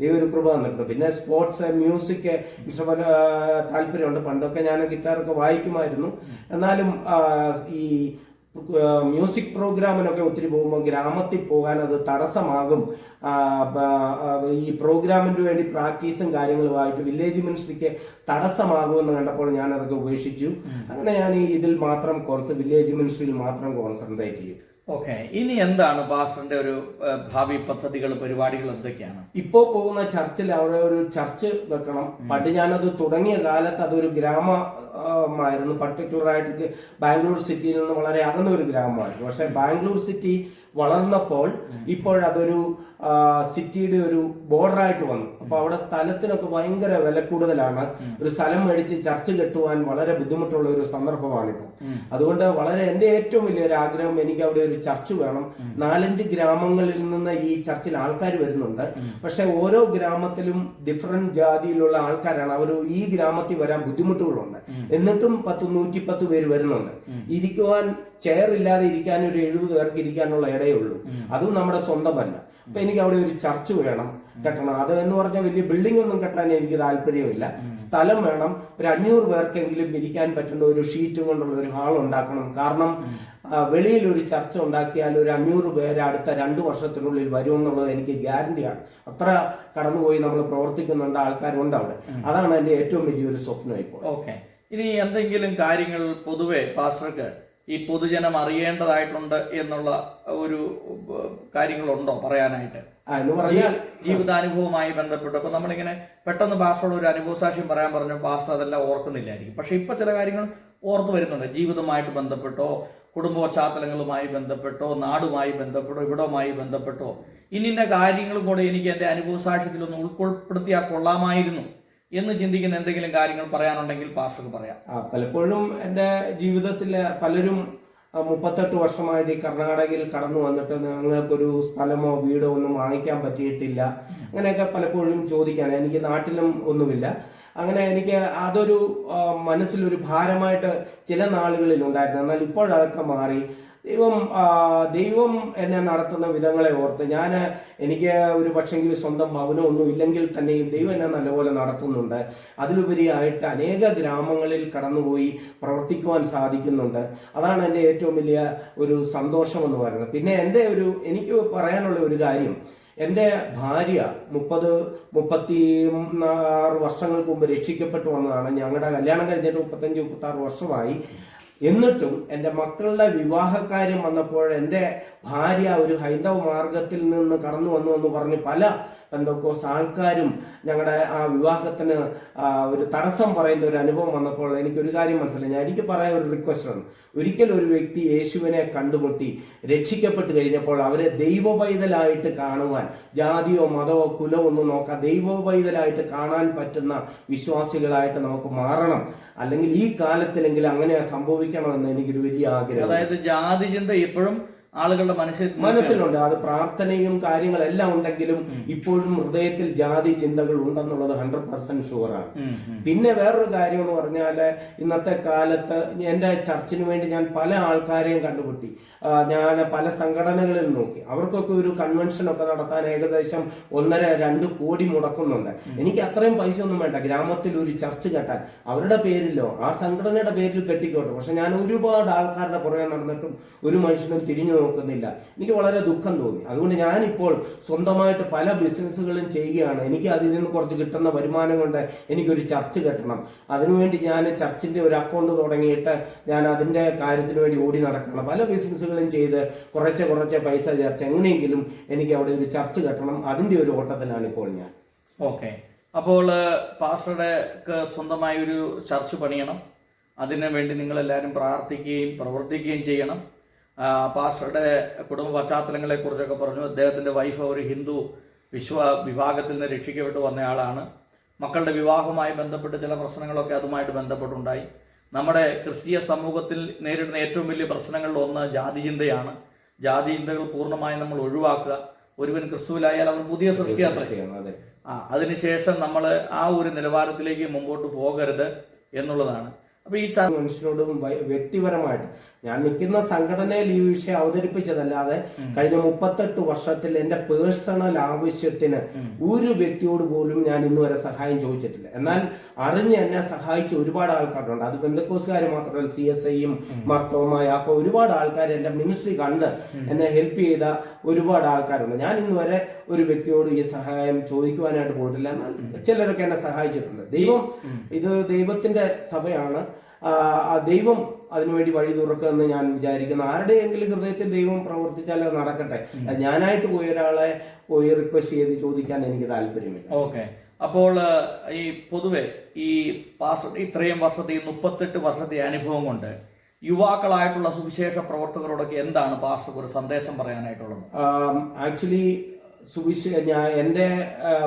ദൈവം ഒരു കൃപ തന്നിട്ടുണ്ട്. പിന്നെ സ്പോർട്സ്, മ്യൂസിക് ഇഷ്ടംപോലെ താല്പര്യമുണ്ട്. പണ്ടൊക്കെ ഞാൻ ഗിറ്റാറൊക്കെ വായിക്കുമായിരുന്നു. എന്നാലും ഈ മ്യൂസിക് പ്രോഗ്രാമിനൊക്കെ ഒത്തിരി പോകുമ്പോൾ ഗ്രാമത്തിൽ പോകാൻ അത് തടസ്സമാകും. ഈ പ്രോഗ്രാമിന് വേണ്ടി പ്രാക്ടീസും കാര്യങ്ങളുമായിട്ട് വില്ലേജ് മിനിസ്ട്രിക്ക് തടസ്സമാകുമെന്ന് കണ്ടപ്പോൾ ഞാൻ അതൊക്കെ ഉപേക്ഷിച്ചു. അങ്ങനെ ഞാൻ ഇതിൽ മാത്രം വില്ലേജ് മിനിസ്ട്രിയിൽ മാത്രം കോൺസെൻട്രേറ്റ് ചെയ്തു. ഓക്കെ, ഇനി എന്താണ് പാസ്റ്ററിന്റെ ഒരു ഭാവി പദ്ധതികൾ, പരിപാടികൾ എന്തൊക്കെയാണ്? ഇപ്പോ പോകുന്ന ചർച്ചിൽ അവിടെ ഒരു ചർച്ച് വെക്കണം. പണ്ട് ഞാനത് തുടങ്ങിയ കാലത്ത് അതൊരു ഗ്രാമമായിരുന്നു. പർട്ടിക്കുലറായിട്ട് ബാംഗ്ലൂർ സിറ്റിയിൽ നിന്ന് വളരെ അകന്ന ഒരു ഗ്രാമമായിരുന്നു. പക്ഷെ ബാംഗ്ലൂർ സിറ്റി വളർന്നപ്പോൾ ഇപ്പോഴതൊരു സിറ്റിയുടെ ഒരു ബോർഡറായിട്ട് വന്നു. അപ്പൊ അവിടെ സ്ഥലത്തിനൊക്കെ ഭയങ്കര വില കൂടുതലാണ്. ഒരു സ്ഥലം മേടിച്ച് ചർച്ച് കെട്ടുവാൻ വളരെ ബുദ്ധിമുട്ടുള്ള ഒരു സന്ദർഭമാണിപ്പോൾ. അതുകൊണ്ട് വളരെ എൻ്റെ ഏറ്റവും വലിയൊരു ആഗ്രഹം, എനിക്ക് അവിടെ ഒരു ചർച്ച് വേണം. 4-5 ഗ്രാമങ്ങളിൽ നിന്ന് ഈ ചർച്ചിൽ ആൾക്കാർ വരുന്നുണ്ട്. പക്ഷെ ഓരോ ഗ്രാമത്തിലും ഡിഫറെന്റ് ജാതിയിലുള്ള ആൾക്കാരാണ്. അവർ ഈ ഗ്രാമത്തിൽ വരാൻ ബുദ്ധിമുട്ടുകളുണ്ട്. എന്നിട്ടും 110 പേര് വരുന്നുണ്ട്. ഇരിക്കുവാൻ ചെയർ ഇല്ലാതെ ഇരിക്കാൻ ഒരു 70 പേർക്ക് ഇരിക്കാനുള്ള ഇടയുള്ളൂ. അതും നമ്മുടെ സ്വന്തമല്ല. അപ്പൊ എനിക്ക് അവിടെ ഒരു ചർച്ച് വേണം, കെട്ടണം. അത് എന്ന് പറഞ്ഞാൽ വലിയ ബിൽഡിംഗ് ഒന്നും കെട്ടാൻ എനിക്ക് താല്പര്യമില്ല. സ്ഥലം വേണം. ഒരു 500 പേർക്കെങ്കിലും ഇരിക്കാൻ പറ്റുന്ന ഒരു ഷീറ്റും കൊണ്ടുള്ള ഒരു ഹാൾ ഉണ്ടാക്കണം. കാരണം വെളിയിൽ ഒരു ചർച്ച ഉണ്ടാക്കിയാൽ ഒരു 500 പേര് അടുത്ത 2 വർഷത്തിനുള്ളിൽ വരുമെന്നുള്ളത് എനിക്ക് ഗ്യാരണ്ടിയാണ്. അത്ര കടന്നുപോയി നമ്മൾ പ്രവർത്തിക്കുന്നുണ്ട്, ആൾക്കാരുണ്ട് അവിടെ. അതാണ് എൻ്റെ ഏറ്റവും വലിയൊരു സ്വപ്നം ഇപ്പോൾ. ഓക്കെ, ഇനി എന്തെങ്കിലും കാര്യങ്ങൾ പൊതുവെ പാസ്റ്റർക്ക് ഈ പൊതുജനം അറിയേണ്ടതായിട്ടുണ്ട് എന്നുള്ള ഒരു കാര്യങ്ങളുണ്ടോ പറയാനായിട്ട്? എന്ന് പറഞ്ഞാൽ ജീവിതാനുഭവവുമായി ബന്ധപ്പെട്ട് ഇപ്പൊ നമ്മളിങ്ങനെ പെട്ടെന്ന് പാസ്റ്ററോട് ഒരു അനുഭവ സാക്ഷ്യം പറയാൻ പറഞ്ഞു, പാസ്റ്റർ അതെല്ലാം ഓർക്കുന്നില്ലായിരിക്കും. പക്ഷെ ഇപ്പൊ ചില കാര്യങ്ങൾ ഓർത്തു വരുന്നുണ്ട്. ജീവിതവുമായിട്ട് ബന്ധപ്പെട്ടോ, കുടുംബ പശ്ചാത്തലങ്ങളുമായി ബന്ധപ്പെട്ടോ, നാടുമായി ബന്ധപ്പെട്ടോ, ഇവിടവുമായി ബന്ധപ്പെട്ടോ ഇന്ന കാര്യങ്ങളും കൂടെ എനിക്ക് എൻ്റെ അനുഭവ സാക്ഷ്യത്തിലൊന്ന് ഉൾപ്പെടുത്തിയാൽ കൊള്ളാമായിരുന്നു എന്ന് ചിന്തിക്കുന്ന എന്തെങ്കിലും കാര്യങ്ങൾ പറയാനുണ്ടെങ്കിൽ പാസ്റ്റർക്ക് പറയാം. പലപ്പോഴും എൻ്റെ ജീവിതത്തിൽ പലരും 38 വർഷമായിട്ട് ഈ കർണാടകയിൽ കടന്നു വന്നിട്ട് നിങ്ങൾക്കൊരു സ്ഥലമോ വീടോ ഒന്നും വാങ്ങിക്കാൻ പറ്റിയിട്ടില്ല, അങ്ങനെയൊക്കെ പലപ്പോഴും ചോദിക്കാണ്. എനിക്ക് നാട്ടിലും ഒന്നുമില്ല. അങ്ങനെ എനിക്ക് അതൊരു മനസ്സിലൊരു ഭാരമായിട്ട് ചില നാളുകളിൽ ഉണ്ടായിരുന്നു. എന്നാൽ ഇപ്പോഴതൊക്കെ മാറി. ദൈവം എന്നെ നടത്തുന്ന വിധങ്ങളെ ഓർത്ത് എനിക്ക് ഒരു പക്ഷെങ്കിൽ സ്വന്തം ഭവനമൊന്നും ഇല്ലെങ്കിൽ തന്നെയും ദൈവം എന്നെ നല്ലപോലെ നടത്തുന്നുണ്ട്. അതിലുപരിയായിട്ട് അനേക ഗ്രാമങ്ങളിൽ കടന്നുപോയി പ്രവർത്തിക്കുവാൻ സാധിക്കുന്നുണ്ട്. അതാണ് എൻ്റെ ഏറ്റവും വലിയ ഒരു സന്തോഷം എന്ന് പറയുന്നത്. പിന്നെ എനിക്ക് പറയാനുള്ള ഒരു കാര്യം, എൻ്റെ ഭാര്യ 36 വർഷങ്ങൾക്ക് മുമ്പ് രക്ഷിക്കപ്പെട്ടു വന്നതാണ്. ഞങ്ങളുടെ കല്യാണം കഴിഞ്ഞിട്ട് 35-36 വർഷമായി. എന്നിട്ടും എൻ്റെ മക്കളുടെ വിവാഹകാര്യം വന്നപ്പോൾ എൻ്റെ ഭാര്യ ഒരു ഹൈന്ദവ മാർഗത്തിൽ നിന്ന് കടന്നു വന്നു എന്ന് പറഞ്ഞ് പല പെന്തക്കോസ്ത് ആൾക്കാരും ഞങ്ങളുടെ ആ വിവാഹത്തിന് ഒരു തടസ്സം പറയുന്ന ഒരു അനുഭവം വന്നപ്പോൾ എനിക്കൊരു കാര്യം മനസ്സിലായി. എനിക്ക് പറയാൻ ഒരു റിക്വസ്റ്റ് ആണ്. ഒരിക്കൽ ഒരു വ്യക്തി യേശുവിനെ കണ്ടുമുട്ടി രക്ഷിക്കപ്പെട്ട് കഴിഞ്ഞപ്പോൾ അവരെ ദൈവപൈതലായിട്ട് കാണുവാൻ, ജാതിയോ മതമോ കുലമോ ഒന്നും നോക്കാം, ദൈവപൈതലായിട്ട് കാണാൻ പറ്റുന്ന വിശ്വാസികളായിട്ട് നമുക്ക് മാറണം. അല്ലെങ്കിൽ ഈ കാലത്തിലെങ്കിലും അങ്ങനെ സംഭവിക്കണമെന്ന് എനിക്കൊരു വലിയ ആഗ്രഹം. അതായത് ജാതി ചിന്ത ഇപ്പോഴും ആളുകളുടെ മനസ്സിലുണ്ട്. അത് പ്രാർത്ഥനയും കാര്യങ്ങളെല്ലാം ഉണ്ടെങ്കിലും ഇപ്പോഴും ഹൃദയത്തിൽ ജാതി ചിന്തകൾ ഉണ്ടെന്നുള്ളത് 100% ഷുവറാണ്. പിന്നെ വേറൊരു കാര്യം എന്ന് പറഞ്ഞാൽ, ഇന്നത്തെ കാലത്ത് എൻ്റെ ചർച്ചിന് വേണ്ടി ഞാൻ പല ആൾക്കാരെയും കണ്ടുമുട്ടി. ഞാൻ പല സംഘടനകളിൽ നോക്കി. അവർക്കൊക്കെ ഒരു കൺവെൻഷനൊക്കെ നടത്താൻ ഏകദേശം 1.5-2 കോടി മുടക്കുന്നുണ്ട്. എനിക്ക് അത്രയും പൈസ ഒന്നും വേണ്ട. ഗ്രാമത്തിൽ ഒരു ചർച്ച് കെട്ടാൻ അവരുടെ പേരിലോ ആ സംഘടനയുടെ പേരിൽ കെട്ടിക്കോട്ടെ. പക്ഷെ ഞാൻ ഒരുപാട് ആൾക്കാരുടെ പുറകെ നടന്നിട്ടും ഒരു മനുഷ്യനും തിരിഞ്ഞു നോക്കുന്നില്ല. എനിക്ക് വളരെ ദുഃഖം തോന്നി. അതുകൊണ്ട് ഞാനിപ്പോൾ സ്വന്തമായിട്ട് പല ബിസിനസ്സുകളും ചെയ്യുകയാണ്. എനിക്ക് അതിൽ നിന്ന് കുറച്ച് കിട്ടുന്ന വരുമാനം കൊണ്ട് എനിക്കൊരു ചർച്ച് കെട്ടണം. അതിനുവേണ്ടി ഞാൻ ചർച്ചിന്റെ ഒരു അക്കൗണ്ട് തുടങ്ങിയിട്ട് ഞാൻ അതിന്റെ കാര്യത്തിന് വേണ്ടി ഓടി നടക്കണം. പല ബിസിനസ്സുകളും ചെയ്ത് കുറച്ച് പൈസ ചേർച്ച് എങ്ങനെയെങ്കിലും എനിക്ക് അവിടെ ഒരു ചർച്ച് കെട്ടണം. അതിന്റെ ഒരു ഓട്ടത്തിലാണ് ഇപ്പോൾ ഞാൻ. ഓക്കെ, അപ്പോൾ പാസ്റ്ററുടെ സ്വന്തമായി ഒരു ചർച്ച് പണിയണം. അതിനു വേണ്ടി നിങ്ങളെല്ലാവരും പ്രാർത്ഥിക്കുകയും പ്രവർത്തിക്കുകയും ചെയ്യണം. പാസ്റ്ററുടെ കുടുംബ പശ്ചാത്തലങ്ങളെ കുറിച്ചൊക്കെ പറഞ്ഞു. അദ്ദേഹത്തിന്റെ വൈഫ് ഒരു ഹിന്ദു വിഭാഗത്തിൽ നിന്ന് രക്ഷിക്കപ്പെട്ടു വന്നയാളാണ്. മക്കളുടെ വിവാഹവുമായി ബന്ധപ്പെട്ട് ചില പ്രശ്നങ്ങളൊക്കെ അതുമായിട്ട് ബന്ധപ്പെട്ടുണ്ടായി. നമ്മുടെ ക്രിസ്തീയ സമൂഹത്തിൽ നേരിടുന്ന ഏറ്റവും വലിയ പ്രശ്നങ്ങളിൽ ഒന്ന് ജാതി ചിന്തയാണ്. ജാതി ചിന്തകൾ പൂർണ്ണമായും നമ്മൾ ഒഴിവാക്കുക. ഒരുവൻ ക്രിസ്തുവിലായാൽ അവൻ പുതിയ സൃഷ്ടിയാണ്. അതിനുശേഷം നമ്മൾ ആ ഒരു നിലവാരത്തിലേക്ക് മുമ്പോട്ട് പോകരുത് എന്നുള്ളതാണ്. അപ്പൊ ഈ മനുഷ്യനോടും വ്യക്തിപരമായിട്ട് ഞാൻ നിൽക്കുന്ന സംഘടനയിൽ ഈ വിഷയം അവതരിപ്പിച്ചതല്ലാതെ കഴിഞ്ഞ 38 വർഷത്തിൽ എന്റെ പേഴ്സണൽ ആവശ്യത്തിന് ഒരു വ്യക്തിയോട് പോലും ഞാൻ ഇന്നുവരെ സഹായം ചോദിച്ചിട്ടില്ല. എന്നാൽ അറിഞ്ഞ് എന്നെ സഹായിച്ച ഒരുപാട് ആൾക്കാരുണ്ട്. അത് ബന്ധക്കോസുകാർ മാത്രമല്ല, CSIയും മർത്തോമ യാക്കോ ഒരുപാട് ആൾക്കാർ എന്റെ മിനിസ്ട്രി കണ്ട് എന്നെ ഹെൽപ്പ് ചെയ്ത ഒരുപാട് ആൾക്കാരുണ്ട്. ഞാൻ ഇന്നുവരെ ഒരു വ്യക്തിയോട് ഈ സഹായം ചോദിക്കുവാനായിട്ട് പോയിട്ടില്ല. എന്നാൽ ചിലരൊക്കെ എന്നെ സഹായിച്ചിട്ടുണ്ട്. ഇത് ദൈവത്തിന്റെ സഭയാണ്. ദൈവം അതിനുവേണ്ടി വഴി തുറക്കുമെന്ന് ഞാൻ വിചാരിക്കുന്നു. ആരുടെയെങ്കിലും ഹൃദയത്തിൽ ദൈവം പ്രവർത്തിച്ചാൽ അത് നടക്കട്ടെ. ഞാനായിട്ട് പോയി ഒരാളെ പോയി റിക്വസ്റ്റ് ചെയ്ത് ചോദിക്കാൻ എനിക്ക് താല്പര്യമില്ല. ഓക്കെ, അപ്പോൾ ഈ പൊതുവെ ഈ ഇത്രയും വർഷത്തെ 38 വർഷത്തെ അനുഭവം കൊണ്ട് യുവാക്കളായിട്ടുള്ള സുവിശേഷ പ്രവർത്തകരോടൊക്കെ എന്താണ് പാസ്റ്റർക്ക് ഒരു സന്ദേശം പറയാനായിട്ടുള്ളത്? ആക്ച്വലി എന്റെ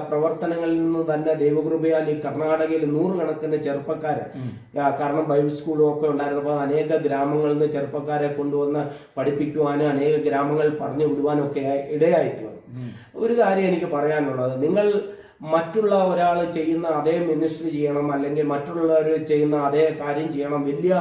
പ്രവർത്തനങ്ങളിൽ നിന്ന് തന്നെ ദൈവകൃപയാൽ ഈ കർണാടകയിൽ 100 കണക്കിന് ചെറുപ്പക്കാര്, കാരണം ബൈബിൾ സ്കൂളും ഒക്കെ ഉണ്ടായിരുന്നപ്പോൾ അനേക ഗ്രാമങ്ങളിൽ നിന്ന് ചെറുപ്പക്കാരെ കൊണ്ടുവന്ന് പഠിപ്പിക്കുവാനും അനേക ഗ്രാമങ്ങൾ പറഞ്ഞു വിടുവാനും ഒക്കെ ഇടയായിത്തീർന്നു. ഒരു കാര്യം എനിക്ക് പറയാനുള്ളത്, നിങ്ങൾ മറ്റുള്ള ഒരാൾ ചെയ്യുന്ന അതേ മിനിസ്ട്രി ചെയ്യണം, അല്ലെങ്കിൽ മറ്റുള്ളവർ ചെയ്യുന്ന അതേ കാര്യം ചെയ്യണം. വലിയ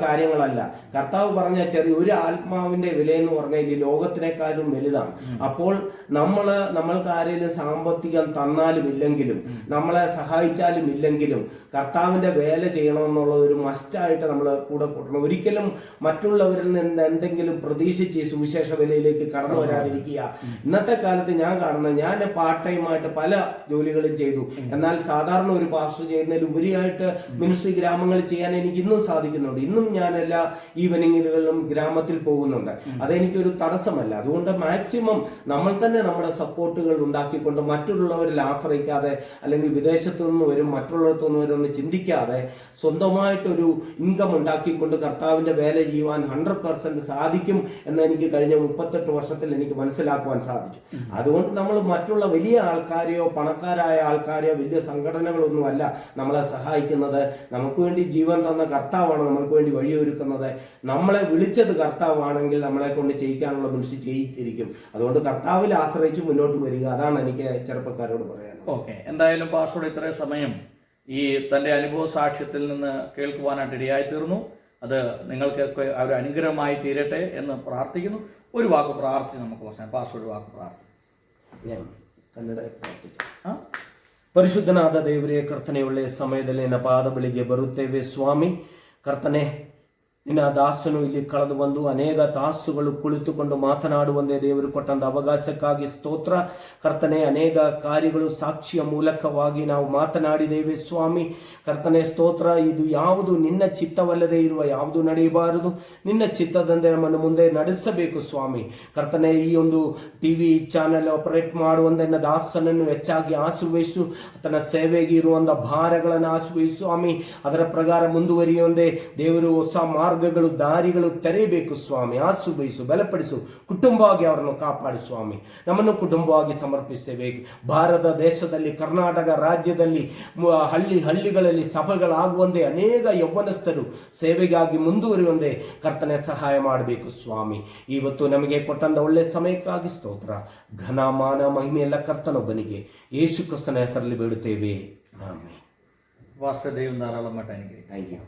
കാര്യങ്ങളല്ല. കർത്താവ് പറഞ്ഞ ഒരു ആത്മാവിന്റെ വിലയെന്ന് പറഞ്ഞാൽ ഈ ലോകത്തിനേക്കാളും വലുതാണ്. അപ്പോൾ നമ്മൾക്ക് ആരെങ്കിലും സാമ്പത്തികം തന്നാലും ഇല്ലെങ്കിലും നമ്മളെ സഹായിച്ചാലും ഇല്ലെങ്കിലും കർത്താവിന്റെ വേല ചെയ്യണമെന്നുള്ള ഒരു മസ്റ്റായിട്ട് നമ്മൾ കൂടെ കൂട്ടണം. ഒരിക്കലും മറ്റുള്ളവരിൽ നിന്ന് എന്തെങ്കിലും പ്രതീക്ഷിച്ച് ഈ സുവിശേഷ വിലയിലേക്ക് കടന്നു വരാതിരിക്കുക. ഇന്നത്തെ കാലത്ത് ഞാൻ കാണുന്നത്, ഞാൻ പാർട്ട് ടൈമായിട്ട് പല ജോലികളും ചെയ്തു. എന്നാൽ സാധാരണ ഒരു പാസ്റ്റർ ചെയ്യുന്നതിൽ ഉപരിയായിട്ട് മിനിസ്ട്രി ഗ്രാമങ്ങളിൽ ചെയ്യാൻ എനിക്ക് ഇന്നും സാധിക്കുന്നുണ്ട്. ഇന്നും ഞാൻ എല്ലാ ഈവനിങ്ങുകളിലും ഗ്രാമത്തിൽ പോകുന്നുണ്ട്. അതെനിക്കൊരു തടസ്സമല്ല. അതുകൊണ്ട് മാക്സിമം നമ്മൾ തന്നെ നമ്മുടെ സപ്പോർട്ടുകൾ ഉണ്ടാക്കിക്കൊണ്ട് മറ്റുള്ളവരിൽ ആശ്രയിക്കാതെ, അല്ലെങ്കിൽ വിദേശത്തു നിന്ന് വരും മറ്റുള്ളിടത്തു നിന്ന് വരും എന്ന് ചിന്തിക്കാതെ സ്വന്തമായിട്ടൊരു ഇൻകം ഉണ്ടാക്കിക്കൊണ്ട് കർത്താവിന്റെ വേല ചെയ്യുവാൻ 100% സാധിക്കും എന്ന് എനിക്ക് കഴിഞ്ഞ 38 വർഷത്തിൽ എനിക്ക് മനസ്സിലാക്കുവാൻ സാധിച്ചു. അതുകൊണ്ട് നമ്മൾ മറ്റുള്ള വലിയ ആൾക്കാരെയോ പണക്കാരായ ആൾക്കാരെയോ വലിയ സംഘടനകളൊന്നുമല്ല നമ്മളെ സഹായിക്കുന്നത്. നമുക്ക് വേണ്ടി ജീവൻ തന്ന കർത്താവാണ് നമ്മൾക്ക് വേണ്ടി വഴിയൊരുക്കുന്നത്. നമ്മളെ വിളിച്ചത് കർത്താവാണെങ്കിൽ നമ്മളെ കൊണ്ട് ചെയ്യിക്കാനുള്ള മനുഷ്യ ചെയ്യിത്തിരിക്കും. അതുകൊണ്ട് കർത്താവിൽ ആശ്രയിച്ച് മുന്നോട്ട് വരിക. അതാണ് എനിക്ക് ചെറുപ്പക്കാരോട് പറയാനുള്ളത്. ഓക്കെ, എന്തായാലും പാസ്റ്ററുടെ ഇത്രയും സമയം ഈ തന്റെ അനുഭവ സാക്ഷ്യത്തിൽ നിന്ന് കേൾക്കുവാനായിട്ട് ഇടയായി തീർന്നു. അത് നിങ്ങൾക്കൊക്കെ ഒരു അനുഗ്രഹമായി തീരട്ടെ എന്ന് പ്രാർത്ഥിക്കുന്നു. ഒരു വാക്ക് പ്രാർത്ഥിച്ച് നമുക്ക് പറയാം. പാസ്റ്റർ ഒരു വാക്ക് പ്രാർത്ഥിക്കും. ಪರಿಶುದ್ಧನಾದ ದೇವರೇ, ಕರ್ತನೆ ಒಳ್ಳೆಯ ಸಮಯದಲ್ಲಿ ನನ್ನ ಪಾದ ಬಳಿಗೆ ಬರುತ್ತೇವೆ ಸ್ವಾಮಿ. ಕರ್ತನೆ, ನಿನ್ನ ದಾಸನು ಇಲ್ಲಿ ಕಳೆದು ಬಂದು ಅನೇಕ ತಾಸುಗಳು ಕುಳಿತುಕೊಂಡು ಮಾತನಾಡುವಂತೆ ದೇವರು ಕೊಟ್ಟಂತ ಅವಕಾಶಕ್ಕಾಗಿ ಸ್ತೋತ್ರ. ಕರ್ತನೆ, ಅನೇಕ ಕಾರ್ಯಗಳು ಸಾಕ್ಷಿಯ ಮೂಲಕವಾಗಿ ನಾವು ಮಾತನಾಡಿದ್ದೇವೆ ಸ್ವಾಮಿ. ಕರ್ತನೆ ಸ್ತೋತ್ರ. ಇದು ಯಾವುದು ನಿನ್ನ ಚಿತ್ತವಲ್ಲದೆ ಇರುವ ಯಾವುದು ನಡೆಯಬಾರದು. ನಿನ್ನ ಚಿತ್ತದಂತೆ ನಮ್ಮನ್ನು ಮುಂದೆ ನಡೆಸಬೇಕು ಸ್ವಾಮಿ. ಕರ್ತನೆ, ಈ ಒಂದು TV ಚಾನೆಲ್ ಆಪರೇಟ್ ಮಾಡುವಂತ ದಾಸನನ್ನು ಹೆಚ್ಚಾಗಿ ಆಶೀರ್ವದಿಸು. ತನ್ನ ಸೇವೆಗೆ ಇರುವಂತ ಭಾರಗಳನ್ನು ಆಶೀರ್ವದಿಸು ಸ್ವಾಮಿ. ಅದರ ಪ್ರಕಾರ ಮುಂದುವರಿಯುವಂತೆ ದೇವರು ಹೊಸ ಮಾರ್ಗಗಳು ದಾರಿಗಳು ತೆರೆಯಬೇಕು ಸ್ವಾಮಿ. ಆಶೀರ್ವದಿಸು, ಬಲಪಡಿಸು, ಕುಟುಂಬವಾಗಿ ಅವರನ್ನು ಕಾಪಾಡು ಸ್ವಾಮಿ. ನಮ್ಮನ್ನು ಕುಟುಂಬವಾಗಿ ಸಮರ್ಪಿಸ್ತೇವೆ. ಭಾರತ ದೇಶದಲ್ಲಿ, ಕರ್ನಾಟಕ ರಾಜ್ಯದಲ್ಲಿ ಹಳ್ಳಿಗಳಲ್ಲಿ ಸಭೆಗಳಾಗುವಂತೆ ಅನೇಕ ಯೌವನಸ್ಥರು ಸೇವೆಗಾಗಿ ಮುಂದುವರಿಯುವಂತೆ ಕರ್ತನೆ ಸಹಾಯ ಮಾಡಬೇಕು ಸ್ವಾಮಿ. ಇವತ್ತು ನಮಗೆ ಕೊಟ್ಟಂತ ಒಳ್ಳೆ ಸಮಯಕ್ಕಾಗಿ ಸ್ತೋತ್ರ. ಘನ ಮಾನ ಮಹಿಮೆ ಎಲ್ಲ ಕರ್ತನೊಬ್ಬನಿಗೆ ಯೇಸು ಕ್ರಿಸ್ತನ ಹೆಸರಲ್ಲಿ ಬೇಡುತ್ತೇವೆ. ಆಮೆನ್. വാസ്തവ ദൈവം ധാരാളമായിട്ട് അനുഗ്രഹിക്കും. Thank you.